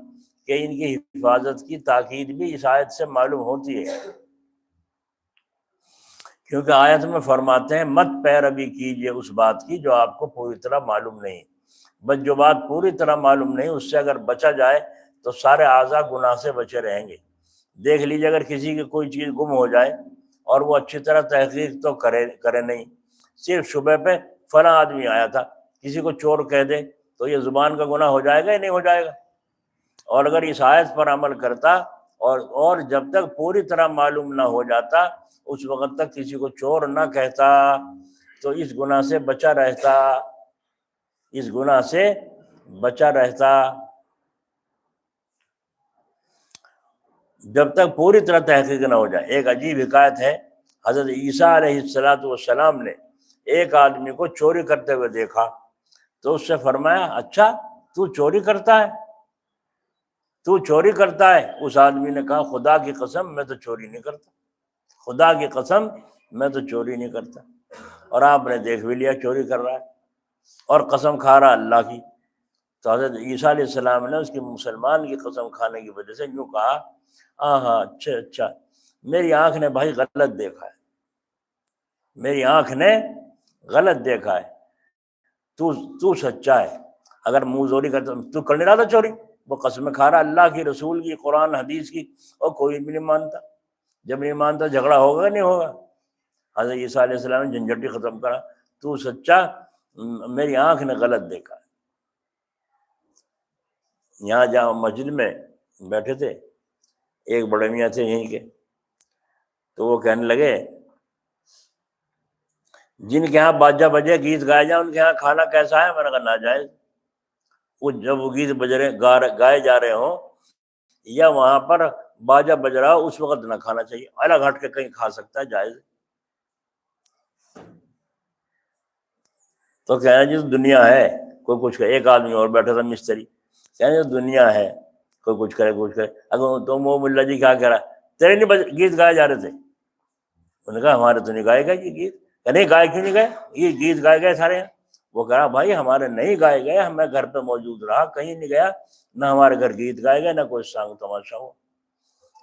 کہ ان کی حفاظت کی تاکید بھی اس آیت سے معلوم ہوتی ہے، کیونکہ آیت میں فرماتے ہیں مت پیروی کیجیے اس بات کی جو آپ کو پوری طرح معلوم نہیں۔ بس جو بات پوری طرح معلوم نہیں اس سے اگر بچا جائے تو سارے اعضاء گناہ سے بچے رہیں گے۔ دیکھ لیجیے اگر کسی کی کوئی چیز گم ہو جائے اور وہ اچھی طرح تحقیق تو کرے نہیں، صرف شبہ پہ فلاں آدمی آیا تھا، کسی کو چور کہہ دے تو یہ زبان کا گناہ ہو جائے گا یا نہیں ہو جائے گا؟ اور اگر اس آیت پر عمل کرتا اور جب تک پوری طرح معلوم نہ ہو جاتا اس وقت تک کسی کو چور نہ کہتا تو اس گناہ سے بچا رہتا، اس گناہ سے بچا رہتا۔ جب تک پوری طرح تحقیق نہ ہو جائے۔ ایک عجیب حکایت ہے، حضرت عیسیٰ علیہ السلام نے ایک آدمی کو چوری کرتے ہوئے دیکھا تو اس سے فرمایا اچھا تو چوری کرتا ہے، تو چوری کرتا ہے؟ اس آدمی نے کہا خدا کی قسم میں تو چوری نہیں کرتا، خدا کی قسم میں تو چوری نہیں کرتا۔ اور آپ نے دیکھ بھی لیا چوری کر رہا ہے اور قسم کھا رہا اللہ کی۔ تو حضرت عیسیٰ علیہ السلام نے اس کی مسلمان کی قسم کھانے کی وجہ سے یوں کہا ہاں اچھا میری آنکھ نے بھائی غلط دیکھا ہے، میری آنکھ نے غلط دیکھا ہے، تو سچا ہے۔ اگر منہ زوری کرتا تو کر نہیں رہا تھا چوری، وہ قسم کھا رہا اللہ کی، رسول کی، قرآن حدیث کی، اور کوئی بھی نہیں مانتا۔ جب نہیں مانتا جھگڑا ہوگا نہیں ہوگا؟ حضرت عیسیٰ علیہ السلام نے جھنجھٹ ہی ختم کرا، تو سچا، میری آنکھ نے غلط دیکھا۔ یہاں جہاں مسجد میں بیٹھے تھے ایک بڑے میاں تھے یہیں کے، تو وہ کہنے لگے جن کے ہاں باجا بجے گیت گائے جائیں ان کے ہاں کھانا کیسا ہے؟ میں نے کہا ناجائز۔ وہ جب وہ گیت گائے جا رہے ہوں یا وہاں پر باجا بج رہا ہو اس وقت نہ کھانا چاہیے، الگ ہٹ کے کہیں کھا سکتا ہے، جائز۔ تو کہنا جی دنیا ہے کوئی کچھ کرے۔ ایک آدمی اور بیٹھا تھا مستری، کہنا جی دنیا ہے کوئی کچھ کرے کچھ کرے۔ اگر تو وہ ملا جی کیا کہہ رہا تیرے نہیں گیت گائے جا رہے تھے؟ انہوں نے کہا ہمارے تو نہیں گائے گئے یہ گیت۔ کہ نہیں گائے کیوں نہیں گئے؟ یہ گیت گائے گئے سارے ہیں۔ وہ کہہ رہا بھائی ہمارے نہیں گائے گئے، میں گھر پہ موجود رہا، کہیں نہیں گیا، نہ ہمارے گھر گیت گائے گئے نہ کوئی سانگ تماشا ہوا۔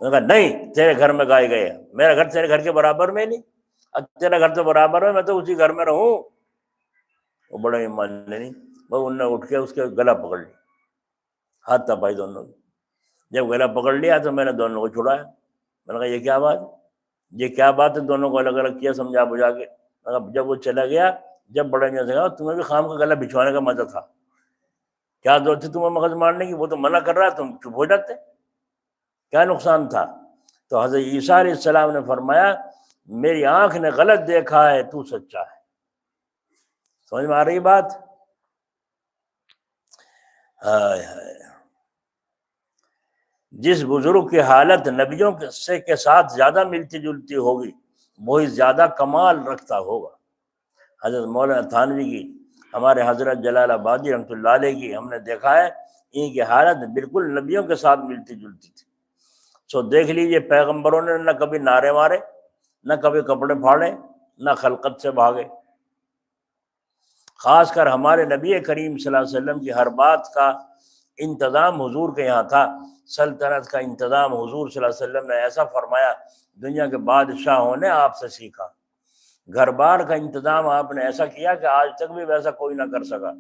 انہوں نے کہا نہیں تیرے گھر میں گائے گئے، میرا گھر تیرے گھر کے برابر میں نہیں، اب تیرا گھر تو برابر ہے، میں تو اسی گھر میں رہوں۔ وہ بڑے ماننے نہیں، وہ انہوں نے اٹھ کے اس کے گلا پکڑ لی، ہاتھ تپائی دونوں کی۔ جب گلا پکڑ لیا تو میں نے دونوں کو چھڑایا، میں نے کہا یہ کیا بات ہے، یہ کیا بات ہے، دونوں کو الگ الگ کیا سمجھا بجھا کے۔ جب وہ چلا گیا، جب بڑے میاں سے کہا تمہیں بھی خام کا گلا بچھوانے کا مزہ تھا، کیا ضرورت تھی تمہیں مغز مارنے کی، وہ تو منع کر رہا ہے تم چپ ہو جاتے، کیا نقصان تھا؟ تو حضرت عیسیٰ علیہ السلام نے فرمایا میری آنکھ نے غلط دیکھا ہے، تو سچا ہے۔ سمجھ میں آ رہی بات؟ ہائے ہائے، جس بزرگ کی حالت نبیوں کے ساتھ زیادہ ملتی جلتی ہوگی وہی زیادہ کمال رکھتا ہوگا۔ حضرت مولانا تھانوی کی، ہمارے حضرت جلال آبادی رحمۃ اللہ علیہ کی، ہم نے دیکھا ہے ان کی حالت بالکل نبیوں کے ساتھ ملتی جلتی تھی۔ سو دیکھ لیجئے پیغمبروں نے نہ کبھی نعرے مارے، نہ کبھی کپڑے پھاڑے، نہ خلقت سے بھاگے۔ خاص کر ہمارے نبی کریم صلی اللہ علیہ وسلم کی ہر بات کا انتظام حضور کے یہاں تھا۔ سلطنت کا انتظام حضور صلی اللہ علیہ وسلم نے ایسا فرمایا دنیا کے بادشاہوں نے آپ سے سیکھا۔ گھر بار کا انتظام آپ نے ایسا کیا کہ آج تک بھی ویسا کوئی نہ کر سکا۔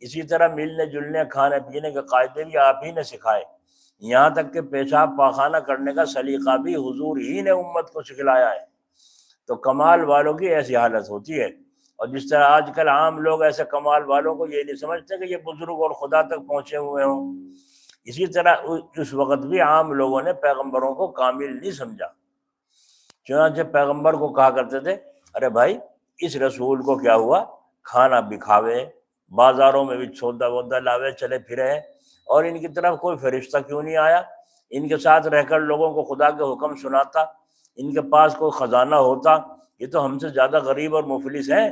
اسی طرح ملنے جلنے کھانے پینے کے قاعدے بھی آپ ہی نے سکھائے، یہاں تک کہ پیشاب پاخانہ کرنے کا سلیقہ بھی حضور ہی نے امت کو سکھلایا ہے۔ تو کمال والوں کی ایسی حالت ہوتی ہے۔ اور جس طرح آج کل عام لوگ ایسے کمال والوں کو یہ نہیں سمجھتے کہ یہ بزرگ اور خدا تک پہنچے ہوئے ہوں، اسی طرح اس وقت بھی عام لوگوں نے پیغمبروں کو کامل نہیں سمجھا۔ چنانچہ پیغمبر کو کہا کرتے تھے ارے بھائی اس رسول کو کیا ہوا، کھانا بھی کھاوے، بازاروں میں بھی سودا وودا لاوے، چلے پھرے، اور ان کی طرف کوئی فرشتہ کیوں نہیں آیا، ان کے ساتھ رہ کر لوگوں کو خدا کے حکم سناتا، ان کے پاس کوئی خزانہ ہوتا، یہ تو ہم سے زیادہ غریب اور مفلس ہیں،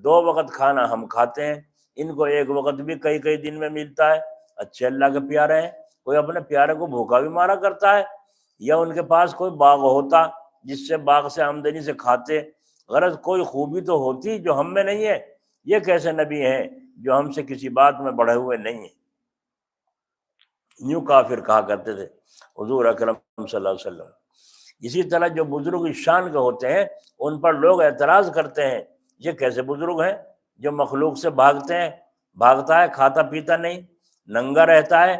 2 وقت کھانا ہم کھاتے ہیں، ان کو 1 وقت بھی کئی کئی دن میں ملتا ہے۔ اچھے اللہ کے پیارے ہیں، کوئی اپنے پیارے کو بھوکا بھی مارا کرتا ہے، یا ان کے پاس کوئی باغ ہوتا جس سے باغ سے آمدنی سے کھاتے، غرض کوئی خوبی تو ہوتی جو ہم میں نہیں ہے۔ یہ کیسے نبی ہیں جو ہم سے کسی بات میں بڑھے ہوئے نہیں ہیں؟ یوں کافر کہا کرتے تھے حضور اکرم صلی اللہ علیہ وسلم۔ اسی طرح جو بزرگ اس شان کے ہوتے ہیں ان پر لوگ اعتراض کرتے ہیں یہ کیسے بزرگ ہیں جو مخلوق سے بھاگتے ہیں، بھاگتا ہے، کھاتا پیتا نہیں، ننگا رہتا ہے،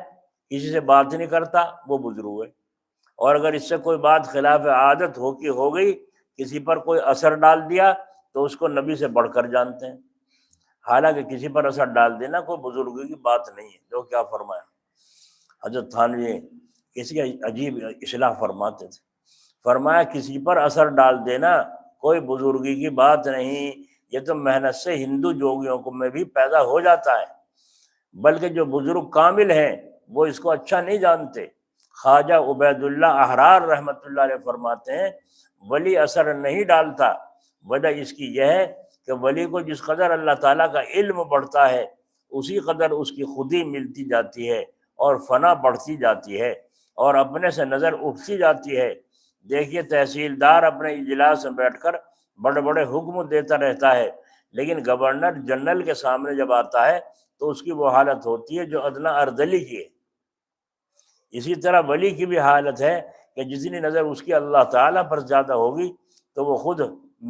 کسی سے بات نہیں کرتا، وہ بزرگ ہے۔ اور اگر اس سے کوئی بات خلاف عادت ہو گئی، کسی پر کوئی اثر ڈال دیا تو اس کو نبی سے بڑھ کر جانتے ہیں، حالانکہ کسی پر اثر ڈال دینا کوئی بزرگی کی بات نہیں ہے۔ جو کیا فرمایا حضرت تھانوی کسی عجیب اصلاح فرماتے تھے، فرمایا کسی پر اثر ڈال دینا کوئی بزرگی کی بات نہیں، یہ تو محنت سے ہندو جوگیوں کو میں بھی پیدا ہو جاتا ہے، بلکہ جو بزرگ کامل ہیں وہ اس کو اچھا نہیں جانتے۔ خواجہ عبید اللہ احرار رحمۃ اللہ علیہ فرماتے ہیں ولی اثر نہیں ڈالتا، وجہ اس کی یہ ہے کہ ولی کو جس قدر اللہ تعالیٰ کا علم بڑھتا ہے اسی قدر اس کی خودی ملتی جاتی ہے اور فنا بڑھتی جاتی ہے اور اپنے سے نظر اٹھتی جاتی ہے۔ دیکھیے تحصیلدار اپنے اجلاس میں بیٹھ کر بڑے بڑے حکم دیتا رہتا ہے، لیکن گورنر جنرل کے سامنے جب آتا ہے تو اس کی وہ حالت ہوتی ہے جو ادنیٰ اردلی کی ہے۔ اسی طرح ولی کی بھی حالت ہے کہ جتنی نظر اس کی اللہ تعالیٰ پر زیادہ ہوگی تو وہ خود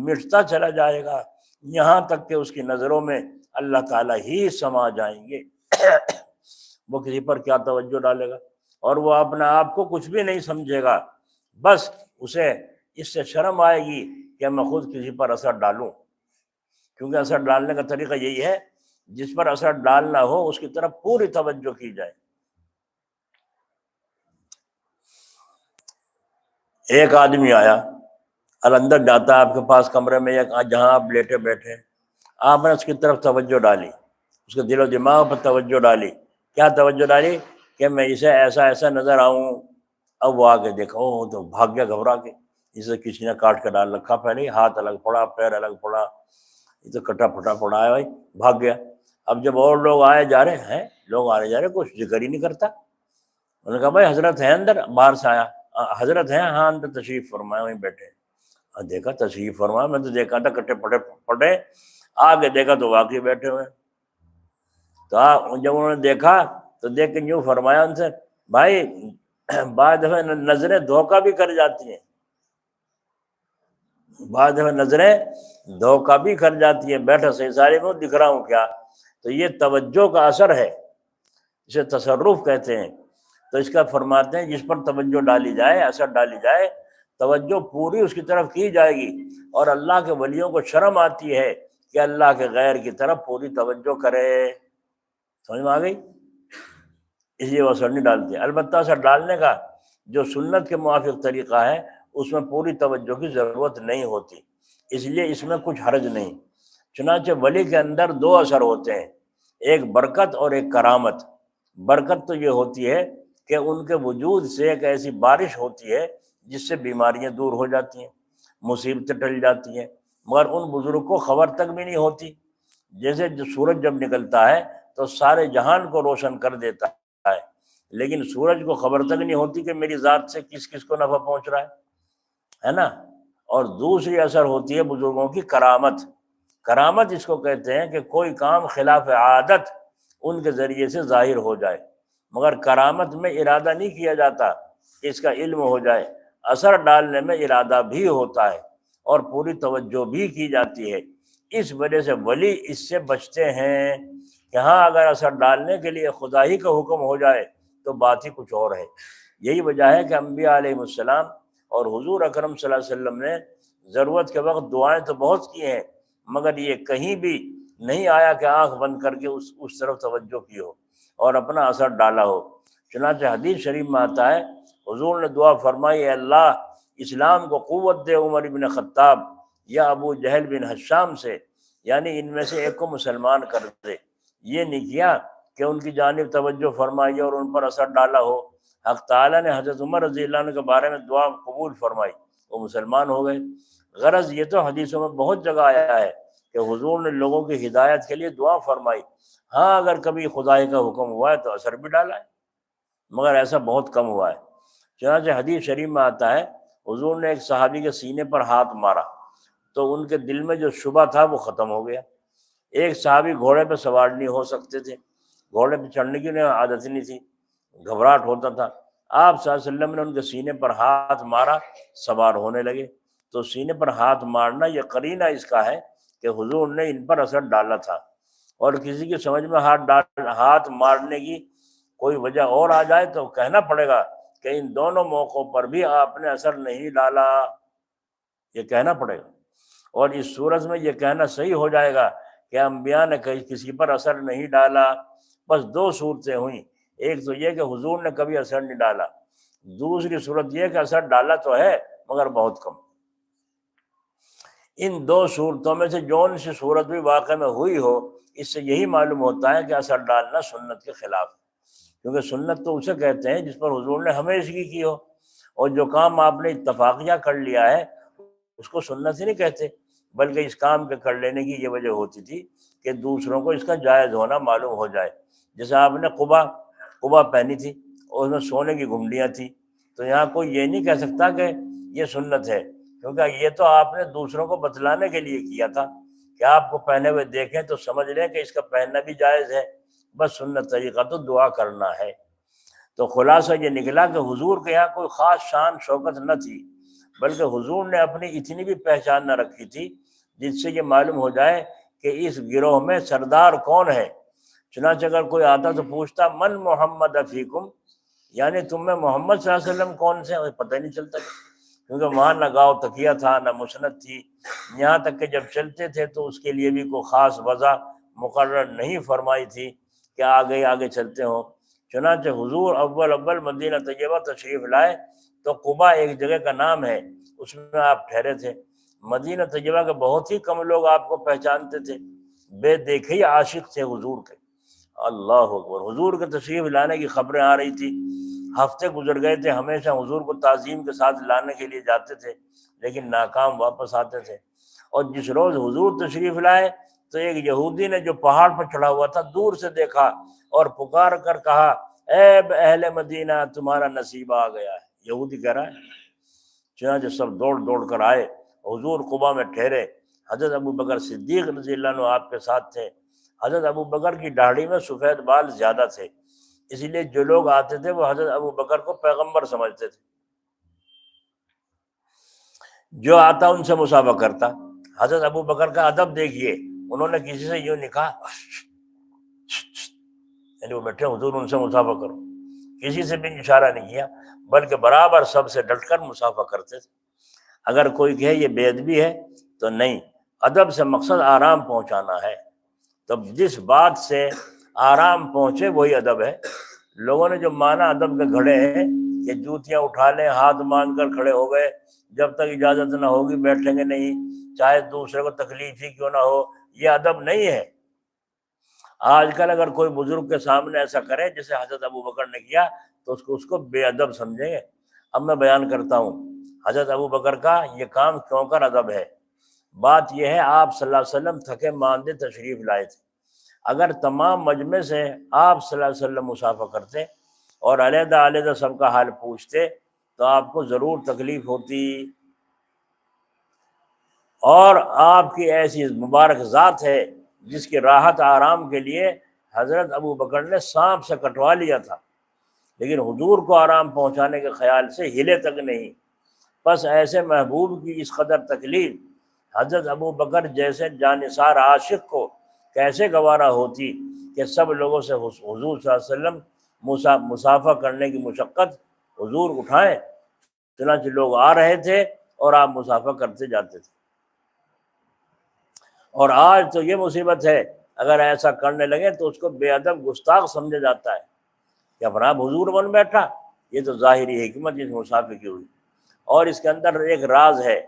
مٹتا چلا جائے گا، یہاں تک کہ اس کی نظروں میں اللہ تعالیٰ ہی سما جائیں گے۔ وہ کسی پر کیا توجہ ڈالے گا، اور وہ اپنے آپ کو کچھ بھی نہیں سمجھے گا، بس اسے اس سے شرم آئے گی کہ میں خود کسی پر اثر ڈالوں، کیونکہ اثر ڈالنے کا طریقہ یہی ہے جس پر اثر ڈالنا ہو اس کی طرف پوری توجہ کی جائے۔ ایک آدمی آیا اور اندر جاتا ہے آپ کے پاس کمرے میں، جہاں آپ لیٹے بیٹھے، آپ نے اس کی طرف توجہ ڈالی، اس کے دل و دماغ پر توجہ ڈالی۔ کیا توجہ ڈالی؟ کہ میں اسے ایسا ایسا نظر آؤں۔ اب وہ آگے دیکھا وہ تو بھاگ گیا گھبرا کے، اسے کسی نے کاٹ کے ڈال رکھا، پہلے ہی ہاتھ الگ پڑا، پیر الگ پڑا، یہ تو کٹا پھٹا پڑا ہے بھائی، بھاگ گیا۔ اب جب اور لوگ آئے جا رہے ہیں، لوگ آنے جا رہے، کچھ ذکر ہی نہیں کرتا۔ انہوں نے کہا بھائی حضرت ہیں اندر؟ باہر سے آیا، حضرت ہیں؟ ہاں اندر تشریف فرمائے، وہیں بیٹھے۔ دیکھا تشریف فرمایا، میں تو دیکھا تھا کٹے پھٹے پڑے، آگے دیکھا تو واقعی بیٹھے ہوئے۔ تو جب انہوں نے دیکھا تو دیکھ کے یوں فرمایا ان سے بھائی بعض دفعہ نظریں دھوکہ بھی کر جاتی ہیں، بعض دفعہ نظریں دھوکہ بھی کر جاتی ہیں، بیٹھا صحیح سارے میں دکھ رہا ہوں کیا؟ تو یہ توجہ کا اثر ہے۔ اسے تصرف کہتے ہیں۔ تو اس کا فرماتے ہیں جس پر توجہ ڈالی جائے، اثر ڈالی جائے، توجہ پوری اس کی طرف کی جائے گی، اور اللہ کے ولیوں کو شرم آتی ہے کہ اللہ کے غیر کی طرف پوری توجہ کرے۔ سمجھ میں آ گئی؟ اس لیے وہ اثر نہیں ڈالتے۔ البتہ اثر ڈالنے کا جو سنت کے موافق طریقہ ہے اس میں پوری توجہ کی ضرورت نہیں ہوتی، اس لیے اس میں کچھ حرج نہیں۔ چنانچہ ولی کے اندر دو اثر ہوتے ہیں، ایک برکت اور ایک کرامت۔ برکت تو یہ ہوتی ہے کہ ان کے وجود سے ایک ایسی بارش ہوتی ہے جس سے بیماریاں دور ہو جاتی ہیں، مصیبتیں ٹل جاتی ہیں، مگر ان بزرگ کو خبر تک بھی نہیں ہوتی۔ جیسے جو سورج جب نکلتا ہے تو سارے جہان کو روشن کر دیتا ہے، لیکن سورج کو خبر تک نہیں ہوتی کہ میری ذات سے کس کس کو نفع پہنچ رہا ہے نا۔ اور دوسری اثر ہوتی ہے بزرگوں کی کرامت۔ کرامت اس کو کہتے ہیں کہ کوئی کام خلاف عادت ان کے ذریعے سے ظاہر ہو جائے، مگر کرامت میں ارادہ نہیں کیا جاتا کہ اس کا علم ہو جائے، اثر ڈالنے میں ارادہ بھی ہوتا ہے اور پوری توجہ بھی کی جاتی ہے۔ اس وجہ سے ولی اس سے بچتے ہیں کہ ہاں اگر اثر ڈالنے کے لیے خدا ہی کا حکم ہو جائے تو بات ہی کچھ اور ہے۔ یہی وجہ ہے کہ انبیاء علیہ السلام اور حضور اکرم صلی اللہ علیہ وسلم نے ضرورت کے وقت دعائیں تو بہت کی ہیں، مگر یہ کہیں بھی نہیں آیا کہ آنکھ بند کر کے اس طرف توجہ کی ہو اور اپنا اثر ڈالا ہو۔ چنانچہ حدیث شریف میں آتا ہے حضور نے دعا فرمائی، اے اللہ اسلام کو قوت دے عمر بن خطاب یا ابو جہل بن حشام سے، یعنی ان میں سے ایک کو مسلمان کر دے۔ یہ نہیں کیا کہ ان کی جانب توجہ فرمائی اور ان پر اثر ڈالا ہو۔ حق تعالیٰ نے حضرت عمر رضی اللہ عنہ کے بارے میں دعا قبول فرمائی، وہ مسلمان ہو گئے۔ غرض یہ تو حدیثوں میں بہت جگہ آیا ہے کہ حضور نے لوگوں کی ہدایت کے لیے دعا فرمائی۔ ہاں اگر کبھی خدائی کا حکم ہوا ہے تو اثر بھی ڈالا ہے، مگر ایسا بہت کم ہوا ہے۔ چنانچہ حدیث شریف میں آتا ہے حضور نے ایک صحابی کے سینے پر ہاتھ مارا تو ان کے دل میں جو شبہ تھا وہ ختم ہو گیا۔ ایک صحابی گھوڑے پہ سوار نہیں ہو سکتے تھے، گھوڑے پہ چڑھنے کی انہیں عادت نہیں تھی، گھبراہٹ ہوتا تھا۔ آپ صلی اللہ علیہ وسلم نے ان کے سینے پر ہاتھ مارا، سوار ہونے لگے۔ تو سینے پر ہاتھ مارنا یہ قرینہ اس کا ہے کہ حضور نے ان پر اثر ڈالا تھا۔ اور کسی کی سمجھ میں ہاتھ مارنے کی کوئی وجہ اور آ جائے تو کہنا پڑے گا کہ ان دونوں موقعوں پر بھی آپ نے اثر نہیں ڈالا، یہ کہنا پڑے گا۔ اور اس صورت میں یہ کہنا صحیح ہو جائے گا کہ انبیاء نے کسی پر اثر نہیں ڈالا۔ بس دو صورتیں ہوئیں، ایک تو یہ کہ حضور نے کبھی اثر نہیں ڈالا، دوسری صورت یہ کہ اثر ڈالا تو ہے مگر بہت کم۔ ان دو صورتوں میں سے جون سی صورت بھی واقع میں ہوئی ہو، اس سے یہی معلوم ہوتا ہے کہ اثر ڈالنا سنت کے خلاف ہے، کیونکہ سنت تو اسے کہتے ہیں جس پر حضور نے ہمیشگی کی ہو، اور جو کام آپ نے اتفاقیہ کر لیا ہے اس کو سنت ہی نہیں کہتے، بلکہ اس کام کے کر لینے کی یہ وجہ ہوتی تھی کہ دوسروں کو اس کا جائز ہونا معلوم ہو جائے۔ جیسے آپ نے قبا پہنی تھی اور اس میں سونے کی گھنڈیاں تھی، تو یہاں کوئی یہ نہیں کہہ سکتا کہ یہ سنت ہے، کیونکہ یہ تو آپ نے دوسروں کو بتلانے کے لیے کیا تھا کہ آپ کو پہنے ہوئے دیکھیں تو سمجھ لیں کہ اس کا پہننا بھی جائز ہے۔ بس سنت طریقہ تو دعا کرنا ہے۔ تو خلاصہ یہ نکلا کہ حضور کے یہاں کوئی خاص شان شوکت نہ تھی، بلکہ حضور نے اپنی اتنی بھی پہچان نہ رکھی تھی جس سے یہ معلوم ہو جائے کہ اس گروہ میں سردار کون ہے۔ چنانچہ اگر کوئی آتا تو پوچھتا من محمد فیکم، یعنی تم میں محمد صلی اللہ علیہ وسلم کون سے ہیں، پتہ ہی نہیں چلتا، کیونکہ وہاں نہ گاؤ تکیہ تھا نہ مسند تھی، یہاں تک کہ جب چلتے تھے تو اس کے لیے بھی کوئی خاص وضع مقرر نہیں فرمائی تھی کہ آگے آگے چلتے ہوں۔ چنانچہ حضور اول مدینہ طیبہ تشریف لائے تو قبا ایک جگہ کا نام ہے، اس میں آپ ٹھہرے تھے۔ مدینہ طیبہ کے بہت ہی کم لوگ آپ کو پہچانتے تھے، بے دیکھے ہی عاشق تھے حضور کے۔ اللہ اکبر، حضور کے تشریف لانے کی خبریں آ رہی تھی، ہفتے گزر گئے تھے، ہمیشہ حضور کو تعظیم کے ساتھ لانے کے لیے جاتے تھے لیکن ناکام واپس آتے تھے۔ اور جس روز حضور تشریف لائے تو ایک یہودی نے جو پہاڑ پر چڑھا ہوا تھا دور سے دیکھا اور پکار کر کہا اے اہل مدینہ تمہارا نصیب آ گیا ہے، یہودی کہہ رہا ہے۔ چنانچہ سب دوڑ دوڑ کر آئے، حضور قبا میں ٹھہرے۔ حضرت ابو بکر صدیق رضی اللہ عنہ آپ کے ساتھ تھے۔ حضرت ابو بکر کی داڑھی میں سفید بال زیادہ تھے، اسی لیے جو لوگ آتے تھے وہ حضرت ابو بکر کو پیغمبر سمجھتے تھے، جو آتا ان سے مصافحہ کرتا۔ حضرت ابو بکر کا ادب دیکھیے، انہوں نے کسی سے یوں نہیں کہا، یعنی وہ بیٹھے حضور ان سے مصافحہ کرو، کسی سے بھی اشارہ نہیں کیا، بلکہ برابر سب سے ڈٹ کر مصافحہ کرتے تھے۔ اگر کوئی کہے یہ بے ادبی ہے تو نہیں، ادب سے مقصد آرام پہنچانا ہے، تو جس بات سے آرام پہنچے وہی ادب ہے۔ لوگوں نے جو مانا ادب کے گھڑے ہیں کہ جوتیاں اٹھا لیں، ہاتھ مان کر کھڑے ہو گئے، جب تک اجازت نہ ہوگی بیٹھیں گے نہیں، چاہے دوسرے کو تکلیف ہی کیوں نہ ہو، یہ ادب نہیں ہے۔ آج کل اگر کوئی بزرگ کے سامنے ایسا کرے جیسے حضرت ابوبکر نے کیا تو اس کو بے ادب سمجھیں گے۔ اب میں بیان کرتا ہوں حضرت ابوبکر کا یہ کام کیوں کر ادب ہے۔ بات یہ ہے، آپ صلی اللہ علیہ وسلم تھکے ماندے تشریف لائے تھے، اگر تمام مجمع سے آپ صلی اللہ علیہ وسلم مصافحہ کرتے اور علیحدہ علیحدہ سب کا حال پوچھتے تو آپ کو ضرور تکلیف ہوتی، اور آپ کی ایسی مبارک ذات ہے جس کی راحت آرام کے لیے حضرت ابوبکر نے سانپ سے کٹوا لیا تھا، لیکن حضور کو آرام پہنچانے کے خیال سے ہلے تک نہیں۔ بس ایسے محبوب کی اس قدر تکلیف حضرت ابوبکر جیسے جانثار عاشق کو کیسے گوارا ہوتی کہ سب لوگوں سے حضور صلی اللہ علیہ وسلم مصافحہ کرنے کی مشقت حضور اٹھائیں۔ چنانچہ لوگ آ رہے تھے اور آپ مصافحہ کرتے جاتے تھے۔ اور آج تو یہ مصیبت ہے، اگر ایسا کرنے لگے تو اس کو بے ادب گستاخ سمجھا جاتا ہے کہ اپنا حضور بن بیٹھا۔ یہ تو ظاہری حکمت اس مصافحے کی ہوئی، اور اس کے اندر ایک راز ہے،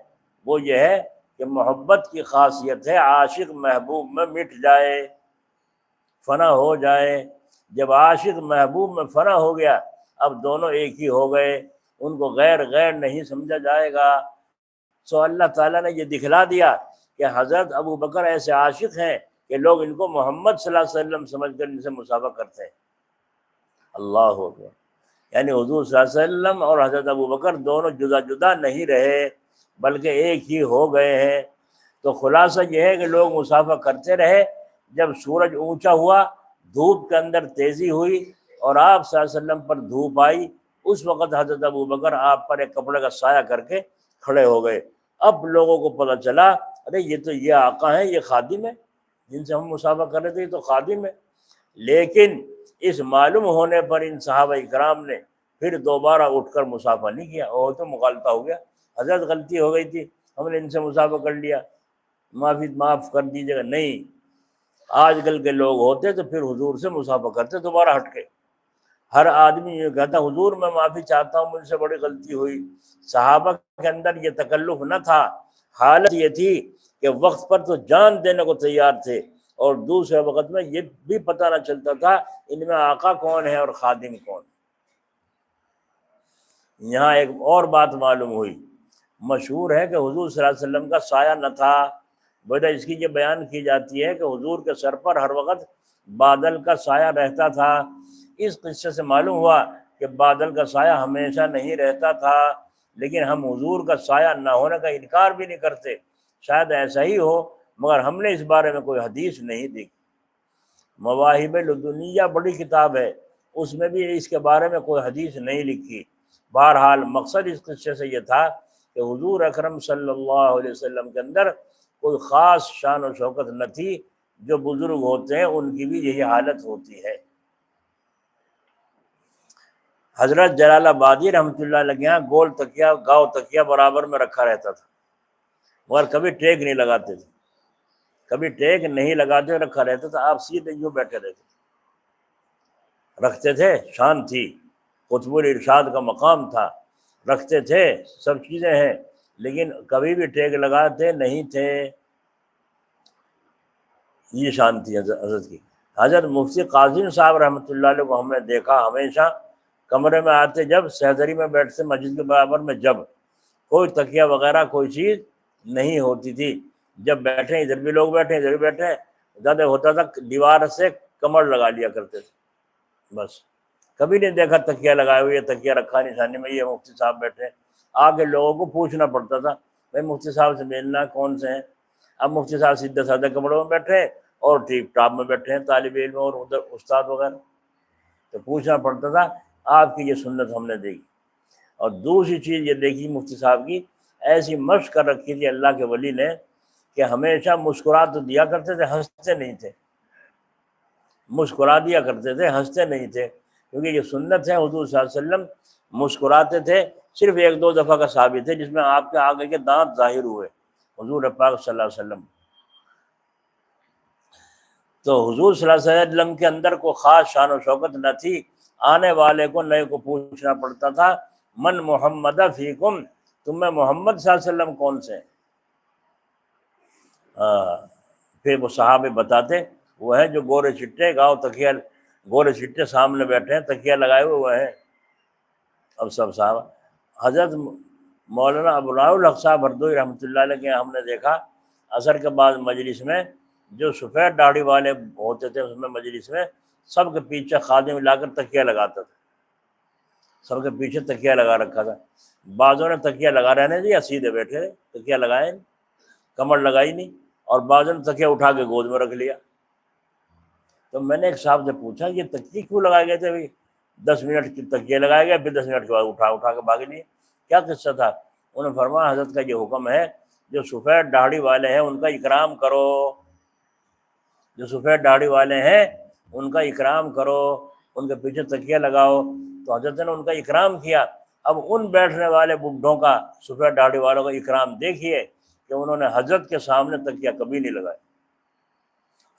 وہ یہ ہے کہ محبت کی خاصیت ہے عاشق محبوب میں مٹ جائے، فنا ہو جائے۔ جب عاشق محبوب میں فنا ہو گیا، اب دونوں ایک ہی ہو گئے، ان کو غیر غیر نہیں سمجھا جائے گا۔ سو اللہ تعالیٰ نے یہ دکھلا دیا کہ حضرت ابوبکر ایسے عاشق ہیں کہ لوگ ان کو محمد صلی اللہ علیہ وسلم سمجھ کر ان سے مصافحہ کرتے ہیں۔ اللہ اکبر! یعنی حضور صلی اللہ علیہ وسلم اور حضرت ابوبکر دونوں جدا جدا نہیں رہے بلکہ ایک ہی ہو گئے ہیں۔ تو خلاصہ یہ ہے کہ لوگ مصافحہ کرتے رہے، جب سورج اونچا ہوا، دھوپ کے اندر تیزی ہوئی اور آپ صلی اللہ علیہ وسلم پر دھوپ آئی، اس وقت حضرت ابوبکر آپ پر ایک کپڑے کا سایہ کر کے کھڑے ہو گئے۔ اب لوگوں کو پتہ چلا، ارے یہ تو یہ آقا ہیں، یہ خادم ہے جن سے ہم مصافحہ کر رہے تھے، یہ تو خادم ہے۔ لیکن اس معلوم ہونے پر ان صحابہ کرام نے پھر دوبارہ اٹھ کر مصافحہ نہیں کیا، اور تو مغالطہ ہو گیا، حضرت غلطی ہو گئی تھی، ہم نے ان سے مصافحہ کر لیا، معاف کر دیجیے گا۔ نہیں، آج کل کے لوگ ہوتے تو پھر حضور سے مصافحہ کرتے دوبارہ ہٹ کے۔ ہر آدمی یہ کہتا حضور میں معافی چاہتا ہوں، مجھ سے بڑی غلطی ہوئی۔ صحابہ کے اندر یہ تکلف نہ تھا، حالت یہ تھی کہ وقت پر تو جان دینے کو تیار تھے، اور دوسرے وقت میں یہ بھی پتہ نہ چلتا تھا ان میں آقا کون ہے اور خادم کون۔ یہاں ایک اور بات معلوم ہوئی، مشہور ہے کہ حضور صلی اللہ علیہ وسلم کا سایہ نہ تھا۔ وجہ اس کی یہ بیان کی جاتی ہے کہ حضور کے سر پر ہر وقت بادل کا سایہ رہتا تھا۔ اس قصے سے معلوم ہوا کہ بادل کا سایہ ہمیشہ نہیں رہتا تھا، لیکن ہم حضور کا سایہ نہ ہونے کا انکار بھی نہیں کرتے، شاید ایسا ہی ہو، مگر ہم نے اس بارے میں کوئی حدیث نہیں دیکھی۔ مواہب لدنیہ بڑی کتاب ہے، اس میں بھی اس کے بارے میں کوئی حدیث نہیں لکھی۔ بہرحال مقصد اس قصے سے یہ تھا کہ حضور اکرم صلی اللہ علیہ وسلم کے اندر کوئی خاص شان و شوکت نہ تھی، جو بزرگ ہوتے ہیں ان کی بھی یہی حالت ہوتی ہے۔ حضرت جلال آبادی رحمۃ اللہ علیہ کے یہاں گول تکیہ، گاؤ تکیہ برابر میں رکھا رہتا تھا، مگر کبھی ٹیک نہیں لگاتے تھے، کبھی ٹیک نہیں لگاتے، رکھا رہتا تھا، آپ سیدھے یوں بیٹھے رہتے رکھتے تھے، شان تھی، قطب الارشاد کا مقام تھا، رکھتے تھے، سب چیزیں ہیں، لیکن کبھی بھی ٹیک لگاتے نہیں تھے، یہ شان تھی حضرت کی۔ حضرت مفتی قاسم صاحب رحمۃ اللہ علیہ کو ہم نے دیکھا ہمیشہ کمرے میں آتے، جب سحضری میں بیٹھتے مسجد کے برابر میں، جب کوئی تکیہ وغیرہ کوئی چیز نہیں ہوتی تھی، جب بیٹھے ادھر بھی لوگ بیٹھے ادھر بھی بیٹھے، زیادہ ہوتا تھا دیوار سے کمر لگا لیا کرتے تھے، بس کبھی نہیں دیکھا تکیہ لگائے ہوئے، تکیہ رکھا نشانی میں، یہ مفتی صاحب بیٹھے۔ آگے لوگوں کو پوچھنا پڑتا تھا، بھائی مفتی صاحب سے ملنا کون سے ہیں؟ اب مفتی صاحب سیدھے سادھے کپڑوں میں بیٹھے اور ٹیپ ٹاپ میں بیٹھے ہیں، طالب علم اور ادھر استاد وغیرہ، تو پوچھنا پڑتا تھا۔ آپ کی یہ سنت ہم نے دیکھی، اور دوسری چیز یہ دیکھی مفتی صاحب کی، ایسی مشق کر رکھی تھی اللہ کے ولی نے کہ ہمیشہ مسکرات تو دیا کرتے تھے، ہنستے نہیں تھے، مسکرا دیا کرتے تھے، ہنستے نہیں تھے، کیونکہ یہ سنت ہے، حضور صلی اللہ علیہ وسلم مسکراتے تھے۔ صرف ایک دو دفعہ کا ثابت ہے جس میں آپ کے آگے کے دانت ظاہر ہوئے حضور پاک صلی اللہ علیہ وسلم۔ تو حضور صلی اللہ علیہ وسلم کے اندر کوئی خاص شان و شوکت نہ تھی، آنے والے کو نئے کو پوچھنا پڑتا تھا، من محمد فیکم، تم میں محمد صلی اللہ علیہ وسلم کون سے ہیں؟ پھر وہ صحابے بتاتے، وہ ہے جو گورے چٹے، گاؤ تکیہ، گورے چٹے سامنے بیٹھے ہیں، تکیہ لگائے ہوئے وہ ہیں۔ اب سب صحابہ، حضرت مولانا ابو الحق صاحب ہردوئی رحمۃ اللہ علیہ کے ہم نے دیکھا عصر کے بعد مجلس میں جو سفید داڑھی والے ہوتے تھے اس میں مجلس میں سب کے پیچھے خادم لا کر تکیہ لگاتا تھا، سب کے پیچھے تکیہ لگا رکھا تھا۔ بعضوں نے تکیہ لگا رہنے دیا، سیدھے بیٹھے، تکیہ لگائے نہیں، کمر لگائی نہیں، اور بعضوں نے تکیہ اٹھا کے گود میں رکھ لیا۔ تو میں نے ایک صاحب سے پوچھا یہ تکیے کیوں لگائے گئے تھے؟ 10 منٹ کی تکیے لگائے گئے، پھر 10 منٹ کے بعد اٹھا کے بھاگ لیے، کیا قصہ تھا؟ انہوں نے فرمایا حضرت کا یہ حکم ہے جو سفید داڑھی والے ہیں ان کا اکرام کرو، جو سفید داڑھی والے ہیں ان کا اکرام کرو، ان کے پیچھے تکیہ لگاؤ۔ تو حضرت نے ان کا اکرام کیا۔ اب ان بیٹھنے والے بڈھوں کا، سفید داڑھی والوں کا اکرام دیکھیے کہ انہوں نے حضرت کے سامنے تکیہ کبھی نہیں لگایا۔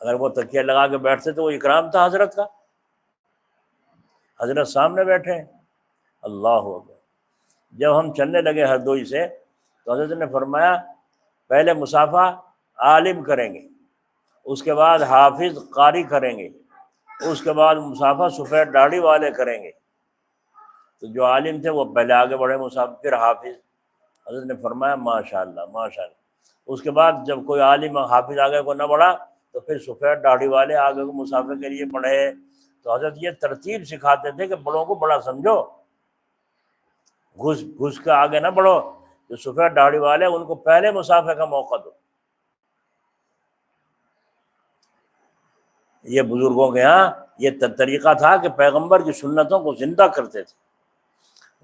اگر وہ تکیہ لگا کے بیٹھتے تو وہ اکرام تھا حضرت کا، حضرت سامنے بیٹھے ہیں۔ اللہ اکبر۔ جب ہم چلنے لگے ہردوئی سے تو حضرت نے فرمایا پہلے مصافحہ عالم کریں گے، اس کے بعد حافظ قاری کریں گے، اس کے بعد مصافحہ سفید داڑھی والے کریں گے۔ تو جو عالم تھے وہ پہلے آگے بڑھے مصافحہ، پھر حافظ۔ حضرت نے فرمایا ماشاءاللہ ماشاءاللہ۔ اس کے بعد جب کوئی عالم حافظ آگے کو نہ بڑھا تو پھر سفید داڑھی والے آگے کو مصافحہ کے لیے بڑھے۔ تو حضرت یہ ترتیب سکھاتے تھے کہ بڑوں کو بڑا سمجھو، گھس کے آگے نہ بڑھو، جو سفید داڑھی والے ان کو پہلے مصافحہ کا موقع دو۔ یہ بزرگوں کے ہاں یہ طریقہ تھا کہ پیغمبر کی سنتوں کو زندہ کرتے تھے۔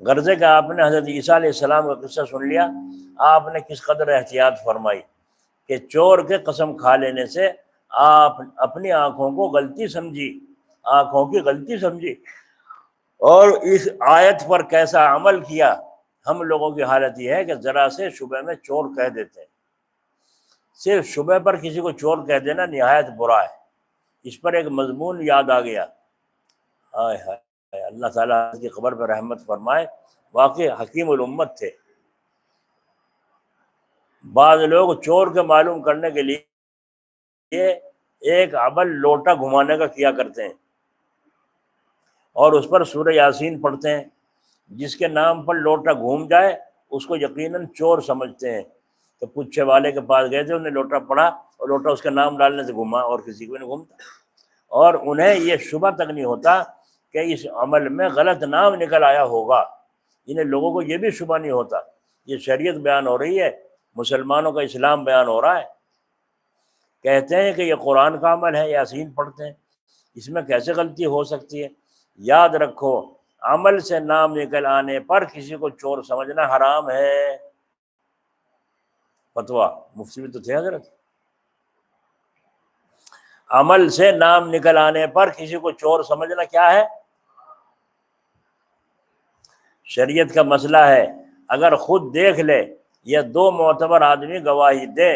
غرض کہ آپ نے حضرت عیسیٰ علیہ السلام کا قصہ سن لیا، آپ نے کس قدر احتیاط فرمائی کہ چور کے قسم کھا لینے سے آپ اپنی آنکھوں کو غلطی سمجھی، آنکھوں کی غلطی سمجھی، اور اس آیت پر کیسا عمل کیا۔ ہم لوگوں کی حالت یہ ہے کہ ذرا سے شبہ میں چور کہہ دیتے ہیں، صرف شبہ پر کسی کو چور کہہ دینا نہایت برا ہے۔ اس پر ایک مضمون یاد آ گیا، ہائے ہائے، اللہ تعالیٰ کی قبر پر رحمت فرمائے، واقعی حکیم الامت تھے۔ بعض لوگ چور کے معلوم کرنے کے لیے ایک عمل لوٹا گھمانے کا کیا کرتے ہیں اور اس پر سورہ یاسین پڑھتے ہیں، جس کے نام پر لوٹا گھوم جائے اس کو یقیناً چور سمجھتے ہیں۔ تو پوچھے والے کے پاس گئے تھے، انہیں لوٹا پڑھا اور لوٹا اس کے نام ڈالنے سے گھوما، اور کسی کو نہیں گھومتا، اور انہیں یہ شبہ تک نہیں ہوتا کہ اس عمل میں غلط نام نکل آیا ہوگا۔ انہیں لوگوں کو یہ بھی شبہ نہیں ہوتا، یہ شریعت بیان ہو رہی ہے، مسلمانوں کا اسلام بیان ہو رہا ہے، کہتے ہیں کہ یہ قرآن کا عمل ہے، یاسین پڑھتے ہیں، اس میں کیسے غلطی ہو سکتی ہے؟ یاد رکھو عمل سے نام نکل آنے پر کسی کو چور سمجھنا حرام ہے۔ فتویٰ مفتی بھی تو تھے حضرت، عمل سے نام نکل آنے پر کسی کو چور سمجھنا کیا ہے؟ شریعت کا مسئلہ ہے، اگر خود دیکھ لے یا 2 معتبر آدمی گواہی دے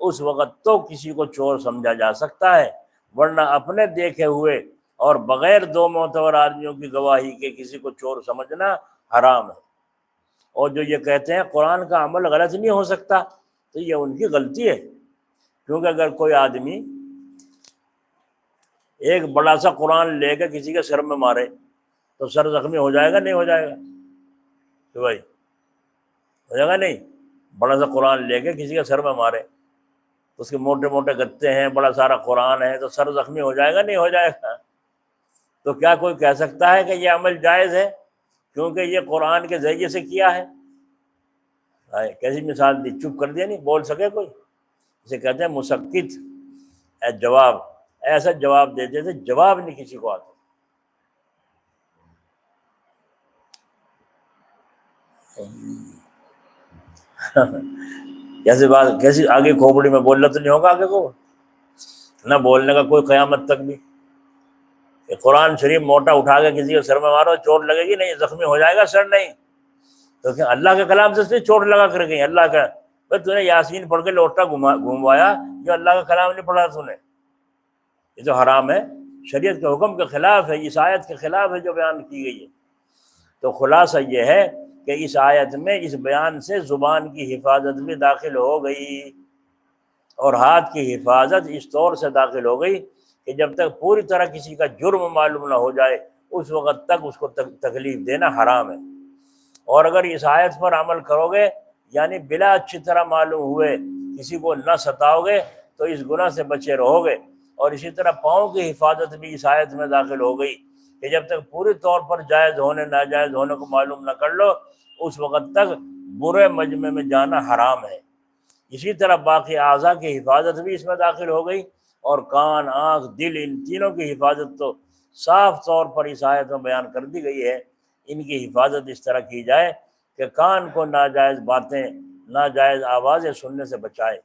اس وقت تو کسی کو چور سمجھا جا سکتا ہے، ورنہ اپنے دیکھے ہوئے اور بغیر 2 معتبر آدمیوں کی گواہی کے کسی کو چور سمجھنا حرام ہے۔ اور جو یہ کہتے ہیں قرآن کا عمل غلط نہیں ہو سکتا، تو یہ ان کی غلطی ہے، کیونکہ اگر کوئی آدمی ایک بڑا سا قرآن لے کے کسی کے سر میں مارے تو سر زخمی ہو جائے گا نہیں ہو جائے گا؟ تو بھائی ہو جائے گا نہیں؟ بڑا سا قرآن لے کے کسی کے سر میں مارے، اس کے موٹے موٹے گتے ہیں، بڑا سارا قرآن ہے، تو سر زخمی ہو جائے گا نہیں ہو جائے گا؟ تو کیا کوئی کہہ سکتا ہے کہ یہ عمل جائز ہے کیونکہ یہ قرآن کے ذریعے سے کیا ہے؟ کیسی مثال دی، چپ کر دیا، نہیں بول سکے کوئی، اسے کہتے ہیں مسکت جواب، ایسا جواب دیتے تھے جواب نہیں کسی کو آتا۔ کیسے بات، کیسی آگے کھوپڑی میں بولنا تو نہیں ہوگا آگے کو، نہ بولنے کا کوئی قیامت تک بھی۔ کہ قرآن شریف موٹا اٹھا کے کسی کے سر میں مارو چوٹ لگے گی نہیں، زخمی ہو جائے گا سر نہیں، تو کیا اللہ کے کلام سے چوٹ لگا کر گئی؟ اللہ کا بھائی تو نے یاسین پڑھ کے لوٹا گھموایا، جو اللہ کا کلام نہیں پڑھا تو نے، یہ تو حرام ہے، شریعت کے حکم کے خلاف ہے، اس آیت کے خلاف ہے جو بیان کی گئی ہے۔ تو خلاصہ یہ ہے کہ اس آیت میں اس بیان سے زبان کی حفاظت بھی داخل ہو گئی، اور ہاتھ کی حفاظت اس طور سے داخل ہو گئی کہ جب تک پوری طرح کسی کا جرم معلوم نہ ہو جائے اس وقت تک اس کو تکلیف دینا حرام ہے۔ اور اگر اس آیت پر عمل کرو گے، یعنی بلا اچھی طرح معلوم ہوئے کسی کو نہ ستاؤ گے، تو اس گناہ سے بچے رہو گے۔ اور اسی طرح پاؤں کی حفاظت بھی اس آیت میں داخل ہو گئی کہ جب تک پوری طور پر جائز ہونے ناجائز ہونے کو معلوم نہ کر لو اس وقت تک برے مجمع میں جانا حرام ہے۔ اسی طرح باقی اعضاء کی حفاظت بھی اس میں داخل ہو گئی، اور کان، آنکھ، دل، ان تینوں کی حفاظت تو صاف طور پر اس آیت میں بیان کر دی گئی ہے۔ ان کی حفاظت اس طرح کی جائے کہ کان کو ناجائز باتیں، ناجائز آوازیں سننے سے بچائے،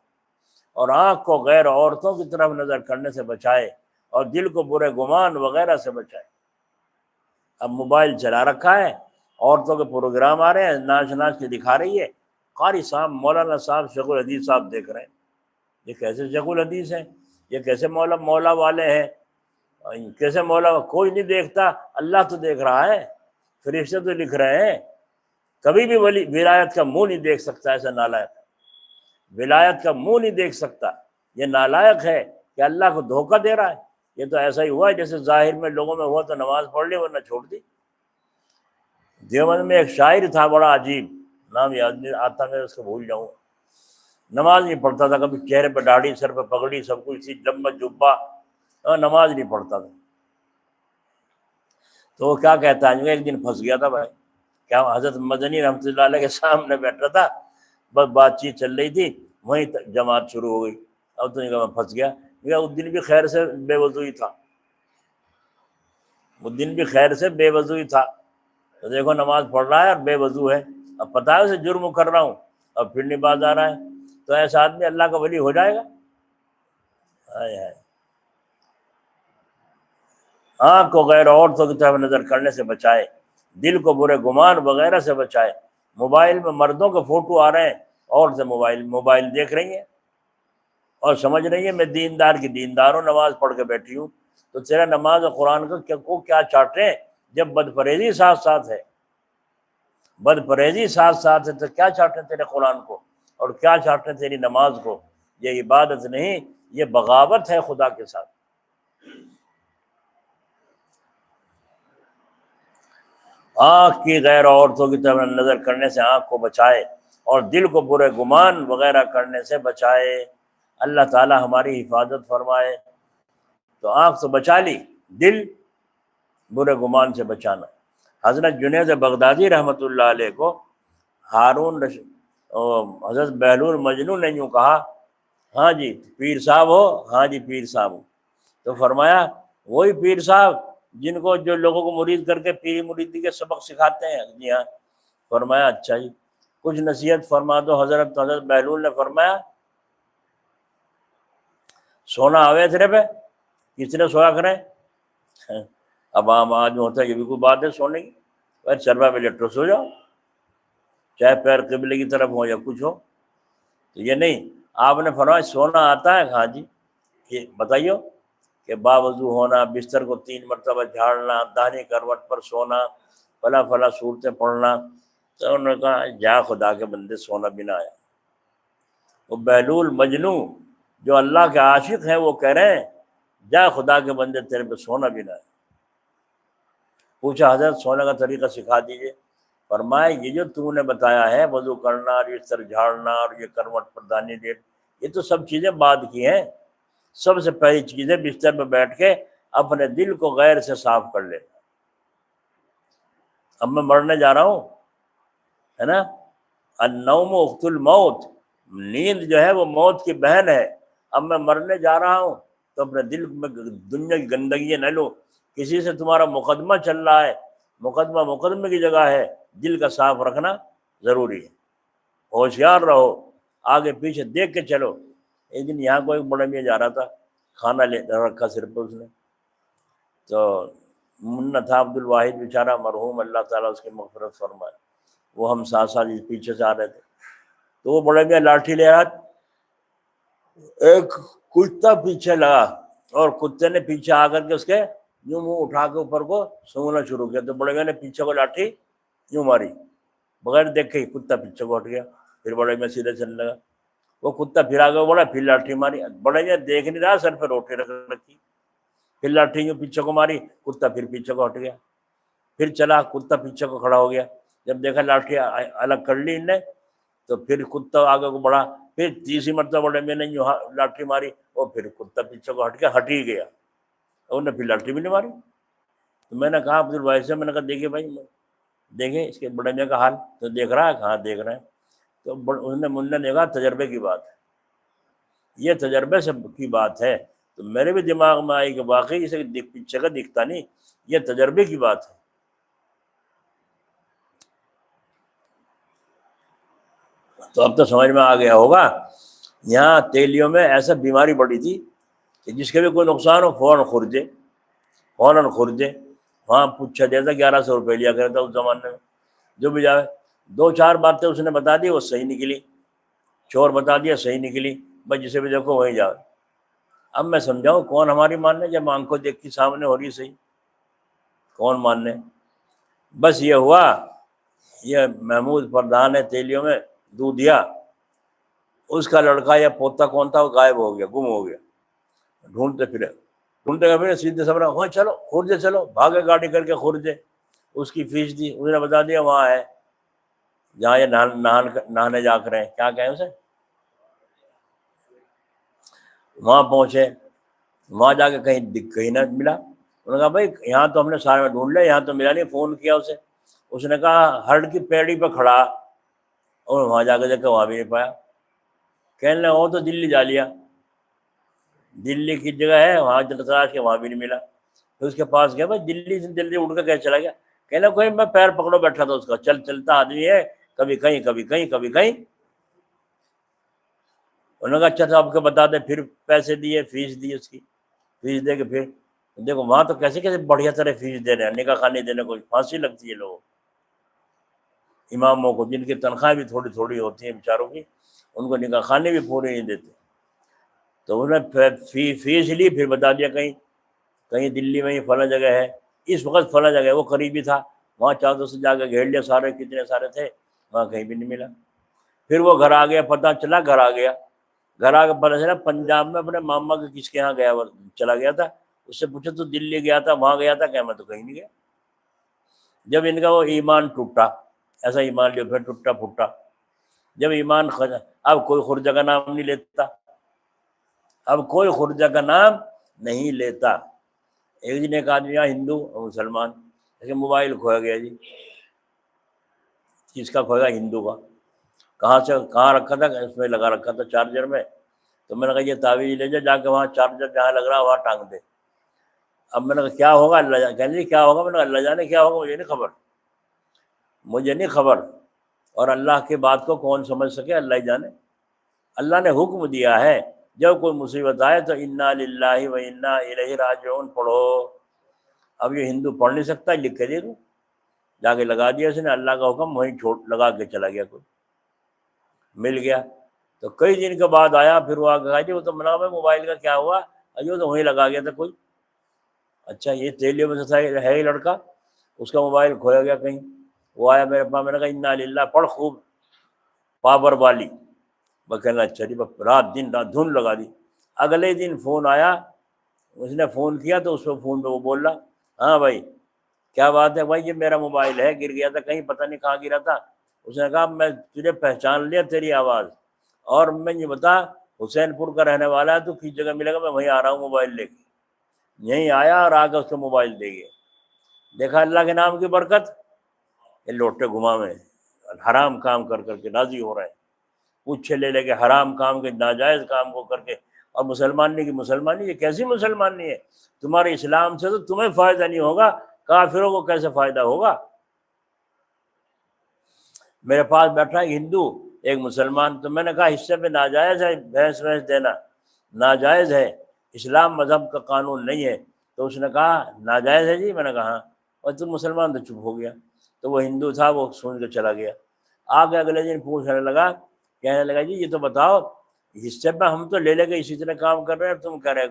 اور آنکھ کو غیر عورتوں کی طرف نظر کرنے سے بچائے، اور دل کو برے گمان وغیرہ سے بچائے۔ اب موبائل چلا رکھا ہے، عورتوں کے پروگرام آ رہے ہیں، ناچ ناچ کے دکھا رہی ہے، قاری صاحب، مولانا صاحب، شیخ الحدیث صاحب دیکھ رہے ہیں، یہ کیسے شیخ الحدیث ہیں، یہ کیسے مولا والے ہیں، کیسے مولا؟ کوئی نہیں دیکھتا، اللہ تو دیکھ رہا ہے، فرشتے تو لکھ رہے ہیں۔ کبھی بھی ولایت کا منہ نہیں دیکھ سکتا ایسا نالائق، ولایت کا منہ نہیں دیکھ سکتا، یہ نالائق ہے کہ اللہ کو دھوکہ دے رہا ہے۔ یہ تو ایسا ہی ہوا ہے جیسے ظاہر میں لوگوں میں ہوا تو نماز پڑھ لی ورنہ چھوڑ دی۔ دیوبند میں ایک شاعر تھا بڑا عجیب، نام یاد نہیں آتا، میں اس کو بھول جاؤں، نماز نہیں پڑھتا تھا، کبھی چہرے پہ داڑھی، سر پہ پگڑی، سب کچھ تھی، لمبا جبہ، نماز نہیں پڑھتا تھا۔ تو وہ کیا کہتا ہے، ایک دن پھنس گیا تھا بھائی، کیا حضرت مدنی رحمۃ اللہ علیہ کے سامنے بیٹھا تھا، بس بات چیت چل رہی تھی، وہیں جماعت شروع ہو گئی۔ اب تو نہیں کہا میں پھنس گیا، اس دن بھی خیر سے بے وضوئی تھا، اس دن بھی خیر سے بے وضوئی تھا، تو دیکھو نماز پڑھ رہا ہے اور بے وضو ہے، اب پتا ہے اسے جرم کر رہا ہوں، اب پھر نہیں باز آ رہا ہے، تو ایسا آدمی اللہ کا ولی ہو جائے گا؟ ہائے ہائے۔ آنکھ کو غیر عورتوں کی طرف نظر کرنے سے بچائے، دل کو برے گمان وغیرہ سے بچائے۔ موبائل میں مردوں کے فوٹو آ رہے ہیں، عورت سے موبائل دیکھ رہی ہیں اور سمجھ رہی ہے میں دیندار کی دیندار ہوں، نماز پڑھ کے بیٹھی ہوں، تو تیرا نماز اور قرآن کو کیا چاٹیں جب بد پرہیزی ساتھ ساتھ ہے؟ بد پرہیزی ساتھ ساتھ ہے تو کیا چاٹیں تیرے قرآن کو، اور کیا چاٹیں تیری نماز کو؟ یہ عبادت نہیں، یہ بغاوت ہے خدا کے ساتھ۔ آنکھ کی غیر عورتوں کی طرف نظر کرنے سے آنکھ کو بچائے، اور دل کو برے گمان وغیرہ کرنے سے بچائے۔ اللہ تعالی ہماری حفاظت فرمائے۔ تو آنکھ تو بچا لی، دل برے گمان سے بچانا۔ حضرت جنید بغدادی رحمۃ اللہ علیہ کو حضرت بہلول مجنون نے یوں کہا، ہاں جی پیر صاحب ہو؟ ہاں جی پیر صاحب ہو۔ تو فرمایا وہی پیر صاحب جن کو جو لوگوں کو مرید کر کے پیری مریدی کے سبق سکھاتے ہیں؟ جی ہاں۔ فرمایا اچھا جی کچھ نصیحت فرما دو حضرت بہلول نے فرمایا سونا آوے تیرے پہ، کس نے سویا کرے؟ اب عام آدمی ہوتا ہے یہ بھی کوئی بات ہے سونے کی، چربا پہ لٹو سو جاؤ، چاہے پیر قبلے کی طرف ہو یا کچھ ہو، تو یہ نہیں۔ آپ نے فرمایا سونا آتا ہے؟ ہاں جی۔ یہ بتائیے کہ باوضو ہونا، بستر کو 3 مرتبہ جھاڑنا، داہنی کروٹ پر سونا، فلاں فلاں صورتیں پڑھنا، تو انہوں نے کہا جا خدا کے بندے سونا بھی نہ آیا۔ وہ بہلول مجنو جو اللہ کے عاشق ہیں وہ کہہ رہے ہیں جا خدا کے بندے تیرے پہ سونا بھی نہ آیا۔ پوچھا حضرت سونے کا طریقہ سکھا دیجئے۔ فرمایا یہ جو تو نے بتایا ہے وضو کرنا اور بستر جھاڑنا اور یہ کروٹ پر دانے دے، یہ تو سب چیزیں بعد کی ہیں۔ سب سے پہلی چیز ہے بستر پہ بیٹھ کے اپنے دل کو غیر سے صاف کر لینا۔ اب میں مرنے جا رہا ہوں، ہے نا، النوم اخت الموت، نیند جو ہے وہ موت کی بہن ہے۔ اب میں مرنے جا رہا ہوں تو اپنے دل میں دنیا کی گندگی نہ لو۔ کسی سے تمہارا مقدمہ چل رہا ہے، مقدمے کی جگہ ہے، دل کا صاف رکھنا ضروری ہے۔ ہوشیار رہو، آگے پیچھے دیکھ کے چلو۔ ایک دن یہاں کوئی بڑا میاں جا رہا تھا، کھانا لے رکھا سر پہ اس نے، تو منا تھا عبد الواحد بیچارہ مرحوم، اللہ تعالیٰ اس کی مغفرت فرمائے، وہ ہم ساتھ ساتھ پیچھے سے آ رہے تھے، تو وہ بڑے میاں لاٹھی لے آیا، ایک کتا پیچھے لگا اور کتے نے پیچھے آ کر کے اس کے یوں منہ اٹھا کے اوپر کو سونگنا شروع کیا، تو بڑے میاں نے پیچھے کو لاٹھی یوں ماری، بغیر دیکھے ہی کتا پیچھے کو ہٹ گیا، پھر بڑے میاں سیدھے چلنے لگا، وہ کتا پھر آگے بڑھا، پھر لاٹھی ماری، بڑے میاں دیکھ نہیں رہا، سر پہ روٹی رکھ رکھی، پھر لاٹھی یوں پیچھے کو ماری، کتا پھر پیچھے کو ہٹ گیا، پھر چلا، کتا پیچھے کو کھڑا ہو گیا، جب دیکھا لاٹھی الگ کر لی ان نے، تو پھر کتا آگے کو بڑھا، پھر تیسری مرتبہ بڑے میں نے یوں لاٹھی ماری، اور پھر کتا پیچھے کو ہٹ کے ہٹ ہی گیا، اور انہیں پھر لاٹھی بھی نہیں ماری۔ تو میں نے کہا عبد الباقی سے، میں نے کہا دیکھیے بھائی، دیکھیں اس کے بڑے میاں کا حال تو دیکھ رہا ہے، کہاں دیکھ رہے ہیں، تو انہوں نے کہا تجربے کی بات ہے، یہ تجربے سے کی بات ہے، تو میرے بھی دماغ میں آئی کہ واقعی اسے پیچھے کا دکھتا نہیں، یہ تجربے کی بات ہے۔ تو اب تو سمجھ میں آ گیا ہوگا، یہاں تیلیوں میں ایسا بیماری بڑی تھی کہ جس کے بھی کوئی نقصان ہو فوراً خرجے، وہاں پوچھا دیتا 1100 روپے لیا کرتا اس زمانے میں، جو بھی جائے، 2-4 باتیں اس نے بتا دی، وہ صحیح نکلی، چور بتا دیا صحیح نکلی، بس جسے بھی دیکھو وہیں جاؤ۔ اب میں سمجھاؤں کون ہماری ماننے، جب آنکھ کو دیکھ کے سامنے ہو رہی صحیح، کون ماننے؟ بس یہ ہوا، یہ محمود پردھان ہے تیلیوں میں، دودھیا، اس کا لڑکا یا پوتا کون تھا وہ غائب ہو گیا، گم ہو گیا، ڈھونڈتے گئے سیدھے سمرا، وہاں چلو خورجے، چلو بھاگے گاڑی کر کے خورجے، اس کی فیس دی، اس نے بتا دیا وہاں ہے جہاں یہ نہانے جا کر ہیں، کیا کہیں اسے، وہاں پہنچے، وہاں جا کے کہیں نہ ملا، انہوں نے کہا بھائی یہاں تو ہم نے سارے میں ڈھونڈ لیا، یہاں تو ملا نہیں، فون کیا اسے، اس نے کہا ہرڈ کی پیڑی پہ کھڑا، اور وہاں جا کے دیکھا وہاں بھی نہیں پایا، کہنے لگا وہ تو دلی جا لیا، دلی کی جگہ ہے وہاں تلاش کے وہاں بھی نہیں ملا، پھر اس کے پاس گیا، بھائی دلی سے جلدی اڑ کے کیسے چلا گیا، کہنے لگا کوئی میں پیر پکڑو بیٹھا تھا اس کا، چلتا آدمی ہے، کبھی کہیں کبھی کہیں کبھی کہیں، انہوں نے کہا اچھا صاحب کے بتا دیں، پھر پیسے دیے، فیس دی، اس کی فیس دے کے پھر دیکھو وہاں تو کیسے بڑھیا طرح فیس دے رہے ہیں، نکاح خانی دینے کو پھانسی لگتی ہے لوگوں، اماموں کو جن کی تنخواہیں بھی تھوڑی تھوڑی ہوتی ہیں بیچاروں کی، ان کو نکاح خانے بھی پورے نہیں دیتے، تو انہوں نے فیس لی، پھر بتا دیا کہیں دلی میں ہی فلاں جگہ ہے، اس وقت فلاں جگہ ہے، وہ قریبی تھا، وہاں چادر سے جا کے گھیر لیا، سارے کتنے سارے تھے، وہاں کہیں بھی نہیں ملا، پھر وہ گھر آ گیا، پتہ چلا گھر آ گیا، گھر آ کے پتہ چلا پنجاب میں اپنے ماما کے کس کے یہاں گیا چلا گیا تھا، اس سے پوچھا تو دلی گیا تھا، وہاں گیا تھا، کہ میں تو کہیں نہیں گیا، جب ان کا وہ ایمان ٹوٹا، ایسا ایمان لیا پھر ٹوٹا پھوٹا، جب ایمان اب کوئی خرجہ کا نام نہیں لیتا، اب کوئی خرجہ کا نام نہیں لیتا، ایک دن ایک آدمی یہاں ہندو اور مسلمان، لیکن موبائل کھویا گیا جی، کس کا کھویا؟ ہندو کا، کہاں رکھا تھا؟ اس میں لگا رکھا تھا چارجر میں، تو میں نے کہا یہ تعویذ لے جا کے وہاں چارجر جہاں لگ رہا وہاں ٹانگ دے، اب میں نے کہا کیا ہوگا اللہ جانے، کہنے کیا ہوگا، میں نے کہا اللہ جانے کیا ہوگا، مجھے نہیں خبر، اور اللہ کی بات کو کون سمجھ سکے، اللہ ہی جانے، اللہ نے حکم دیا ہے جب کوئی مصیبت آئے تو انا للہ و انا الیہ راجعون پڑھو، اب یہ ہندو پڑھ نہیں سکتا، لکھ کے دے دوں، جا کے لگا دیا اس نے، اللہ کا حکم وہیں لگا کے چلا گیا، کوئی مل گیا، تو کئی دن کے بعد آیا، پھر وہ آگے جی وہ تو منا میں موبائل کا کیا ہوا، اجو تو وہیں لگا گیا تھا کوئی، اچھا یہ تیلیوں میں سے ہے ہی لڑکا، اس کا موبائل کھویا گیا کہیں، وہ آیا میرے پاس، میں نے کہا انا للہ پڑھ خوب پاور والی، وہ کہنا اچھا جی، رات دھن لگا دی، اگلے دن فون آیا، اس نے فون کیا تو اس پہ فون پہ وہ بول رہا، ہاں بھائی کیا بات ہے، بھائی یہ میرا موبائل ہے، گر گیا تھا کہیں، پتہ نہیں کہاں گرا تھا، اس نے کہا میں تجھے پہچان لیا تیری آواز، اور میں یہ بتا حسین پور کا رہنے والا ہے، تو کس جگہ ملے گا، میں وہیں آ رہا ہوں موبائل لے کے، یہیں آیا اور آ کے اس کو موبائل دے گیا، دیکھا اللہ کے نام کی برکت، یہ لوٹے گھما میں حرام کام کر کے راضی ہو رہے ہیں، پوچھے لے کے حرام کام کے ناجائز کام کو کر کے، اور مسلمان نہیں کی مسلمانی، یہ کیسی مسلمانی ہے، تمہارے اسلام سے تو تمہیں فائدہ نہیں ہوگا، کافروں کو کیسے فائدہ ہوگا؟ میرے پاس بیٹھا ایک ہندو ایک مسلمان، تو میں نے کہا حصے پہ ناجائز ہے بھینس دینا، ناجائز ہے، اسلام مذہب کا قانون نہیں ہے، تو اس نے کہا ناجائز ہے جی؟ میں نے کہا ہاں۔ اور تم مسلمان؟ تو چپ ہو گیا۔ تو وہ ہندو تھا، وہ سن کے چلا گیا۔ آگے اگلے دن پوچھنے لگا، کہنے لگا جی یہ تو بتاؤ حصے پہ ہم تو لے لے کے اسی طرح کام کر رہے ہیں، تم کہہ رہے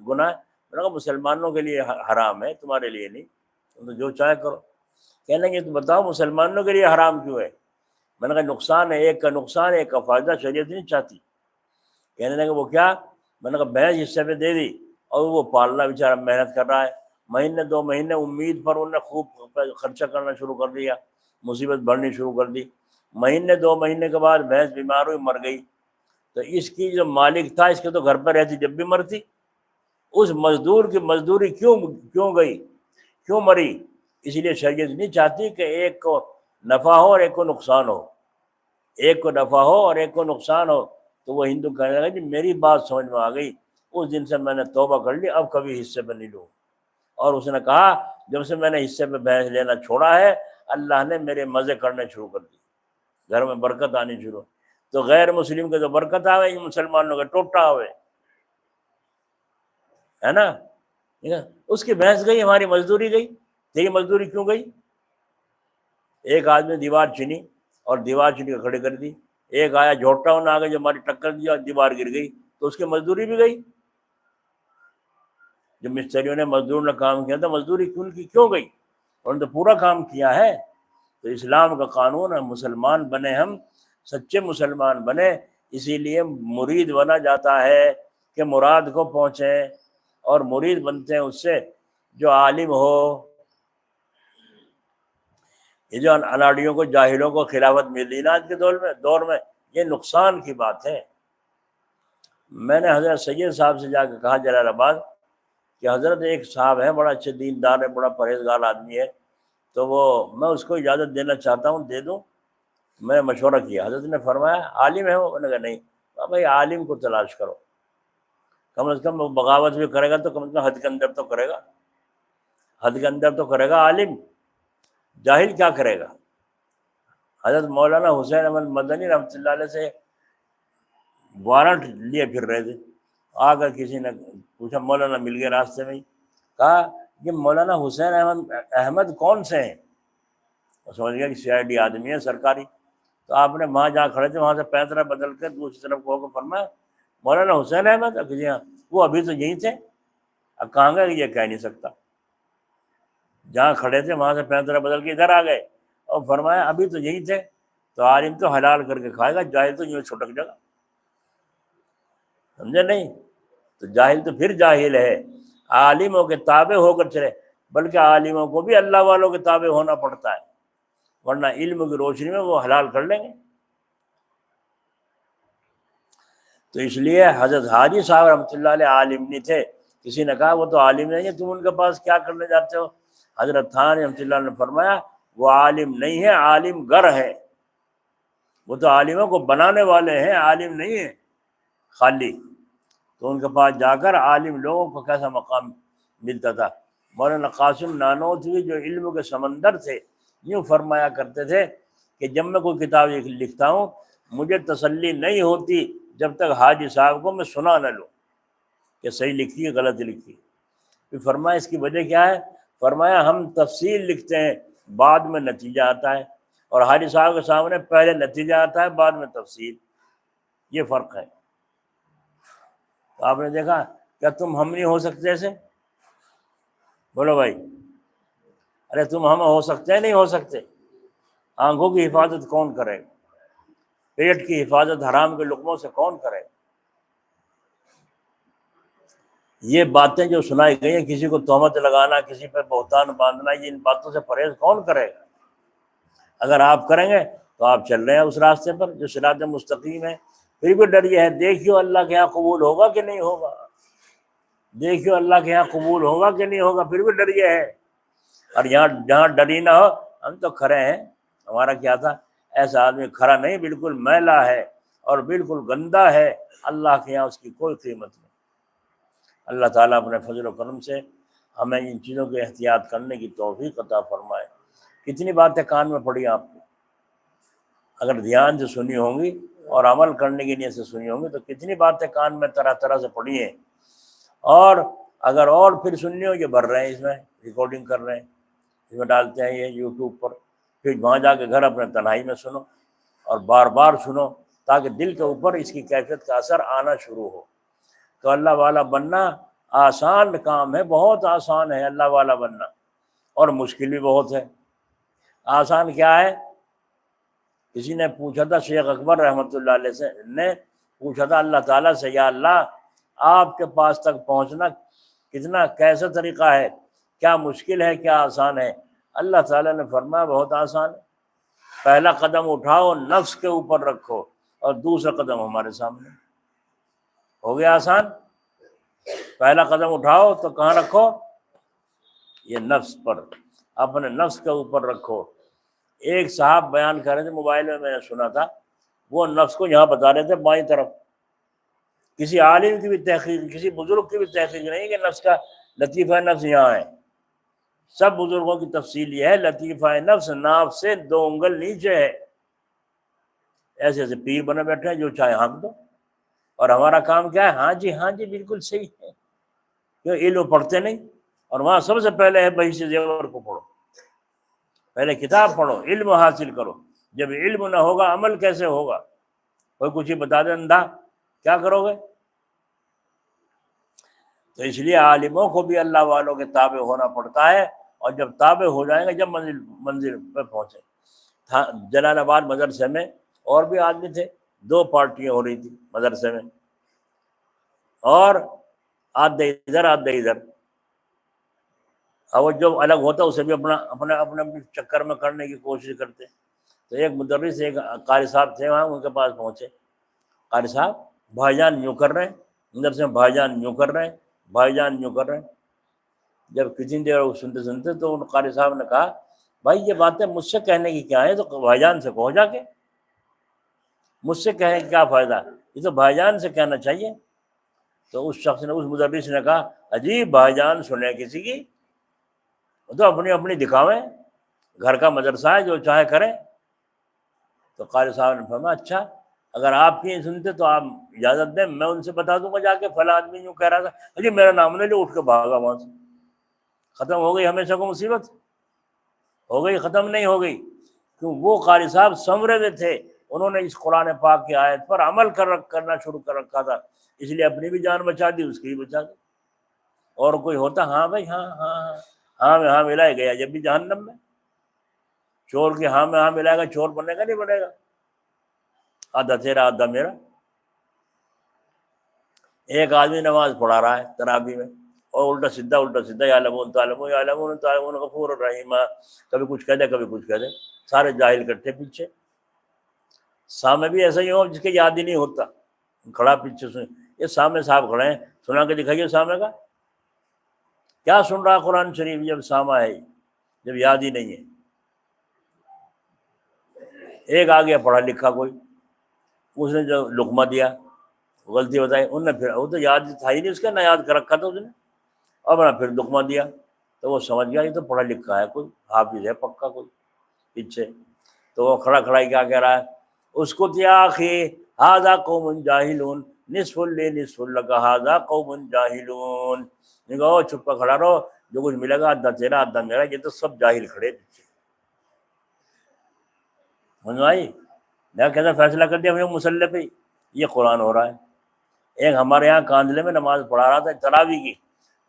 گناہ ہے۔ میں نے کہا مسلمانوں کے لیے حرام ہے، تمہارے لیے نہیں، تم تو جو چاہے کرو۔ کہنے لگے تو بتاؤ مسلمانوں کے لیے حرام کیوں ہے؟ میں نے کہا نقصان ہے، ایک کا نقصان ایک کا فائدہ شریعت نہیں چاہتی۔ کہنے لگے وہ کیا؟ میں نے کہا بھینس حصے پہ دے دی، اور وہ پالنا بیچارہ محنت کر رہا ہے، مہینے دو مہینے امید پر انہوں نے خوب خرچہ کرنا شروع کر دیا، مصیبت بڑھنی شروع کر دی۔ مہینے دو مہینے کے بعد بھینس بیمار ہوئی، مر گئی۔ تو اس کی جو مالک تھا، اس کے تو گھر پہ رہتی جب بھی مرتی، اس مزدور کی مزدوری کیوں گئی، کیوں مری؟ اس لیے شریعت نہیں چاہتی کہ ایک کو نفع ہو اور ایک کو نقصان ہو، ایک کو نفع ہو اور ایک کو نقصان ہو۔ تو وہ ہندو کہنے لگا جی میری بات سمجھ میں آ گئی، اس دن سے میں نے توبہ کر لی، اب کبھی حصے پہ نہیں لوں۔ اور اس نے کہا جب سے میں نے حصے پہ بھینس لینا چھوڑا ہے، اللہ نے میرے مزے کرنے شروع کر دی، گھر میں برکت آنی شروع۔ تو غیر مسلم کے تو برکت آوے، مسلمانوں کے ٹوٹا ہوئے، ہے نا؟ اس کی بھینس گئی، ہماری مزدوری گئی۔ تیری مزدوری کیوں گئی؟ ایک آدمی دیوار چنی اور دیوار چن کے کھڑے کر دی، ایک آیا جھوٹا ہونا آ گیا جو ہماری ٹکر دیا اور دیوار گر گئی، تو اس کی مزدوری بھی گئی۔ جب مستریوں نے مزدور نے کام کیا تھا، مزدوری کیوں گئی؟ انہوں نے تو پورا کام کیا ہے۔ تو اسلام کا قانون ہے، مسلمان بنے ہم، سچے مسلمان بنے، اسی لیے مرید بنا جاتا ہے کہ مراد کو پہنچیں، اور مرید بنتے ہیں اس سے جو عالم ہو۔ یہ جو اناڑیوں کو، جاہلوں کو خلافت ملی نا آج کے دور میں، یہ نقصان کی بات ہے۔ میں نے حضرت سید صاحب سے جا کے کہا جلال آباد کہ حضرت ایک صاحب ہیں، بڑا اچھے دیندار ہے، بڑا پرہیزگار آدمی ہے، تو میں اس کو اجازت دینا چاہتا ہوں، دے دوں؟ میں نے مشورہ کیا، حضرت نے فرمایا عالم ہے وہ؟ میں نے کہا نہیں۔ بھائی عالم کو تلاش کرو، کم از کم وہ بغاوت بھی کرے گا تو کم از کم حد کے اندر تو کرے گا، حد کے اندر تو کرے گا عالم، جاہل کیا کرے گا؟ حضرت مولانا حسین احمد مدنی رحمۃ اللہ علیہ سے وارنٹ لیے پھر رہے تھے، آ کر کسی نے پوچھا، مولانا مل گئے راستے میں ہی، کہا یہ مولانا حسین احمد کون سے ہیں؟ وہ سمجھ گیا کہ سی آئی ڈی آدمی ہے سرکاری۔ تو آپ نے وہاں جہاں کھڑے تھے وہاں سے پینترا بدل کر دوسری طرف کو ہو کر فرمایا مولانا حسین احمد؟ جی ہاں۔ وہ ابھی تو یہی تھے؟ اب کہاں گئے؟ یہ کہہ نہیں سکتا، جہاں کھڑے تھے وہاں سے پینترا بدل کے ادھر آ گئے اور فرمایا ابھی تو یہی تھے۔ تو عالم تو حلال کر کے کھائے گا، جاہل تو یوں چھٹک جائے گا، سمجھے نہیں؟ تو جاہل تو پھر جاہل ہے، عالموں کے تابع ہو کر چلے، بلکہ عالموں کو بھی اللہ والوں کے تابع ہونا پڑتا ہے، ورنہ علم کی روشنی میں وہ حلال کر لیں گے۔ تو اس لیے حضرت حاجی صاحب رحمۃ اللہ علیہ عالم نہیں تھے۔ کسی نے کہا وہ تو عالم نہیں ہے، تم ان کے پاس کیا کرنے جاتے ہو؟ حضرت تھانوی رحمۃ اللہ علیہ نے فرمایا وہ عالم نہیں ہے، عالم گر ہے، وہ تو عالموں کو بنانے والے ہیں، عالم نہیں ہے خالی۔ تو ان کے پاس جا کر عالم لوگوں کو کیسا مقام ملتا تھا۔ مولانا قاسم نانوتوی جو علم کے سمندر تھے، یوں فرمایا کرتے تھے کہ جب میں کوئی کتاب لکھتا ہوں مجھے تسلی نہیں ہوتی جب تک حاجی صاحب کو میں سنا نہ لوں کہ صحیح لکھی ہے غلط لکھی۔ پھر فرمایا اس کی وجہ کیا ہے؟ فرمایا ہم تفصیل لکھتے ہیں، بعد میں نتیجہ آتا ہے، اور حاجی صاحب کے سامنے پہلے نتیجہ آتا ہے بعد میں تفصیل، یہ فرق ہے۔ تو آپ نے دیکھا کیا تم ہم نہیں ہو سکتے ایسے؟ بولو بھائی، ارے تم ہم ہو سکتے ہیں؟ نہیں ہو سکتے۔ آنکھوں کی حفاظت کون کرے گا؟ پیٹ کی حفاظت حرام کے لقموں سے کون کرے گا؟ یہ باتیں جو سنائی گئی ہیں، کسی کو تہمت لگانا، کسی پہ بہتان باندھنا، یہ ان باتوں سے پرہیز کون کرے گا؟ اگر آپ کریں گے تو آپ چل رہے ہیں اس راستے پر جو صراط مستقیم ہے۔ پھر بھی ڈر یہ ہے، دیکھیو اللہ کے یہاں قبول ہوگا کہ نہیں ہوگا، دیکھیو اللہ کے یہاں قبول ہوگا کہ نہیں ہوگا، پھر بھی ڈر یہ ہے۔ اور جہاں ڈر ہی نہ ہو، ہم تو کھڑے ہیں، ہمارا کیا تھا؟ ایسا آدمی کھڑا نہیں، بالکل میلا ہے اور بالکل گندا ہے، اللہ کے یہاں اس کی کوئی قیمت نہیں۔ اللہ تعالیٰ اپنے فضل و کرم سے ہمیں ان چیزوں کی احتیاط کرنے کی توفیق عطا فرمائے۔ کتنی باتیں کان میں پڑی آپ کو، اگر دھیان سے سنی ہوں گی اور عمل کرنے کی نیت سے سنی ہوں گی تو کتنی باتیں کان میں طرح طرح سے پڑی ہیں۔ اور اگر اور پھر سنیوں یہ بھر رہے ہیں، اس میں ریکارڈنگ کر رہے ہیں، اس میں ڈالتے ہیں یہ یوٹیوب پر، پھر وہاں جا کے گھر اپنے تنہائی میں سنو اور بار بار سنو تاکہ دل کے اوپر اس کی کیفیت کا اثر آنا شروع ہو۔ تو اللہ والا بننا آسان کام ہے، بہت آسان ہے اللہ والا بننا، اور مشکل بھی بہت ہے۔ آسان کیا ہے؟ کسی نے پوچھا تھا، شیخ اکبر رحمۃ اللہ علیہ سے نے پوچھا تھا اللہ تعالیٰ سے، یا اللہ آپ کے پاس تک پہنچنا کتنا کیسا طریقہ ہے، کیا مشکل ہے کیا آسان ہے؟ اللہ تعالیٰ نے فرمایا بہت آسان ہے، پہلا قدم اٹھاؤ نفس کے اوپر رکھو اور دوسرا قدم ہمارے سامنے۔ ہو گیا آسان؟ پہلا قدم اٹھاؤ تو کہاں رکھو؟ یہ نفس پر، اپنے نفس کے اوپر رکھو۔ ایک صاحب بیان کر رہے تھے، موبائل میں نے سنا تھا، وہ نفس کو یہاں بتا رہے تھے بائیں طرف۔ کسی عالم کی بھی تحقیق، کسی بزرگ کی بھی تحقیق نہیں کہ نفس کا لطیفہ نفس یہاں ہے۔ سب بزرگوں کی تفصیل یہ ہے، لطیفہ نفس ناف سے 2 انگل نیچے ہے۔ ایسے ایسے پیر بنے بیٹھے ہیں جو چاہے ہانک دو، اور ہمارا کام کیا ہے؟ ہاں جی بالکل صحیح ہے۔ کیوں؟ علم پڑھتے نہیں، اور وہاں سب سے پہلے ہے بحث زیور کو پڑھو، پہلے کتاب پڑھو، علم حاصل کرو۔ جب علم نہ ہوگا عمل کیسے ہوگا؟ کوئی کچھ ہی بتا دے اندھا، کیا کرو گے؟ تو اس لیے عالموں کو بھی اللہ والوں کے تابع ہونا پڑتا ہے، اور جب تابع ہو جائیں گے، جب منزل پہ پہنچے۔ جلال آباد مدرسے میں اور بھی آدمی تھے، 2 پارٹیاں ہو رہی تھی مدرسے میں، اور آدھے ادھر آدھے ادھر، اور جو الگ ہوتا اسے بھی اپنے چکر میں کرنے کی کوشش کرتے۔ تو ایک مدرس، ایک قاری صاحب تھے وہاں، ان کے پاس پہنچے، قاری صاحب بھائی جان یوں کر رہے ہیں مدرسے میں، بھائی جان یوں کر رہے ہیں، بھائی جان یوں کر رہے ہیں۔ جب کتنی دیر سنتے سنتے تو ان قاری صاحب نے کہا، بھائی یہ باتیں مجھ سے کہنے کی کیا ہے؟ تو بھائی جان سے کہو جا کے، مجھ سے کہنے کی کیا فائدہ، یہ تو بھائی جان سے کہنا چاہیے۔ تو اس شخص نے، اس مدرس نے کہا، عجیب بھائی جان سنے کسی کی، وہ تو اپنی دکھاویں، گھر کا مدرسہ ہے جو چاہے کریں۔ تو قاری صاحب نے فرمایا، اچھا اگر آپ کی سنتے تو آپ اجازت دیں، میں ان سے بتا دوں گا جا کے فلاں آدمی یوں کہہ رہا تھا، جی میرا نام نہیں لے، اٹھ کے بھاگا وہاں سے۔ ختم ہو گئی ہمیشہ کو مصیبت؟ ہو گئی؟ ختم نہیں ہو گئی، کیوں؟ وہ قاری صاحب سنورے ہوئے تھے، انہوں نے اس قرآن پاک کی آیت پر عمل کرنا شروع کر رکھا تھا، اس لیے اپنی بھی جان بچا دی، اس کی بھی بچا دی۔ اور کوئی ہوتا، ہاں بھائی ہاں ملا گیا جب بھی جہنم میں، چور کے ہاں میں ہاں ملائے گا، چور بنے گا نہیں بنے گا؟ آدھا تیرا آدھا میرا۔ ایک آدمی نماز پڑھا رہا ہے تراویح میں، اور الٹا سیدھا یعلمون تعلمون یعلمون تعلمون غفور الرحیم، کبھی کچھ کہہ دے کبھی کچھ کہہ دے، سارے جاہل کٹھے پیچھے۔ سامنے بھی ایسا ہی ہو جس کے یاد ہی نہیں ہوتا، کھڑا پیچھے سن، یہ سامنے صاحب کھڑے ہیں، سنا کے دکھائیے سامنے کا کیا سن رہا قرآن شریف جب سامع ہے، جب یاد ہی نہیں ہے۔ ایک آ گیا پڑھا لکھا کوئی، اس نے جو لقمہ دیا، غلطی بتائی، انہوں نے پھر، وہ تو یاد تھا ہی نہیں اس کا، نہ یاد کر رکھا تھا اس نے، اب نہ پھر لقمہ دیا، تو وہ سمجھ گیا یہ تو پڑھا لکھا ہے، کوئی حافظ ہے پکا کوئی پیچھے۔ تو وہ کھڑا ہی کیا کہہ رہا ہے، اس کو یا اخی ھذا قوم جاہلون نصف اللیل نصف لک ھذا قوم جاہلون، نے کہا چپ کر کھڑا رہو، جو کچھ ملے گا آدھا تیرا آدھا میرا، یہ تو سب جاہل کھڑے پیچھے۔ سمجھ آئی؟ میں کیسا فیصلہ کر دیا ہمیں مسلح پہ، یہ قرآن ہو رہا ہے۔ ایک ہمارے یہاں کاندلے میں نماز پڑھا رہا تھا تراویح کی،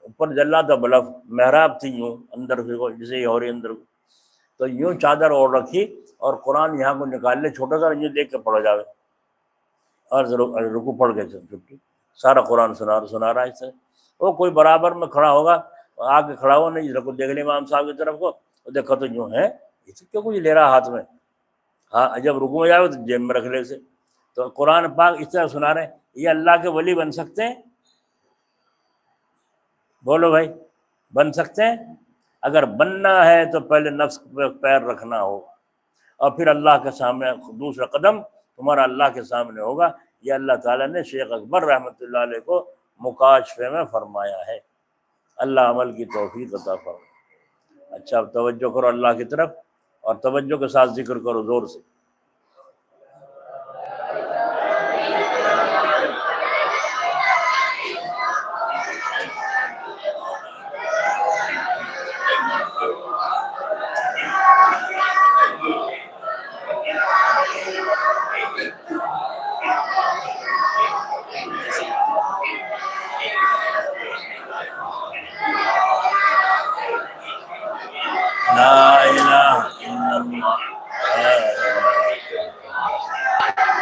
اوپر جل رہا تھا بلف، محراب تھی یوں اندر سے جسے یہ ہو رہی اندر، تو یوں چادر اوڑھ رکھی، اور قرآن یہاں کو نکال لے چھوٹا سا، یوں دیکھ کے پڑھا جاوے، اور رکوع پڑھ کے چھٹی، سارا قرآن سنا رہا ہے اس سے۔ وہ کوئی برابر میں کھڑا ہوگا، آگے کھڑا ہو نہیں رکو، دیکھ لے امام صاحب کی طرف کو، دیکھا تو یوں ہے، اسے کیوں کچھ لے رہا ہاتھ میں، ہاں جب رکوع میں جاؤ تو جیب میں رکھ لے اسے۔ تو قرآن پاک اس طرح سنا رہے ہیں، یہ اللہ کے ولی بن سکتے ہیں؟ بولو بھائی، بن سکتے ہیں؟ اگر بننا ہے تو پہلے نفس پہ پیر رکھنا ہوگا، اور پھر اللہ کے سامنے دوسرا قدم تمہارا اللہ کے سامنے ہوگا۔ یہ اللہ تعالیٰ نے شیخ اکبر رحمۃ اللہ علیہ کو مکاشفے میں فرمایا ہے۔ اللہ عمل کی توفیق عطا فرمائے۔ اچھا اب توجہ کرو اللہ کی طرف، اور توجہ کے ساتھ ذکر کرو زور سے۔ لا الہ الا اللہ لا الہ الا اللہ۔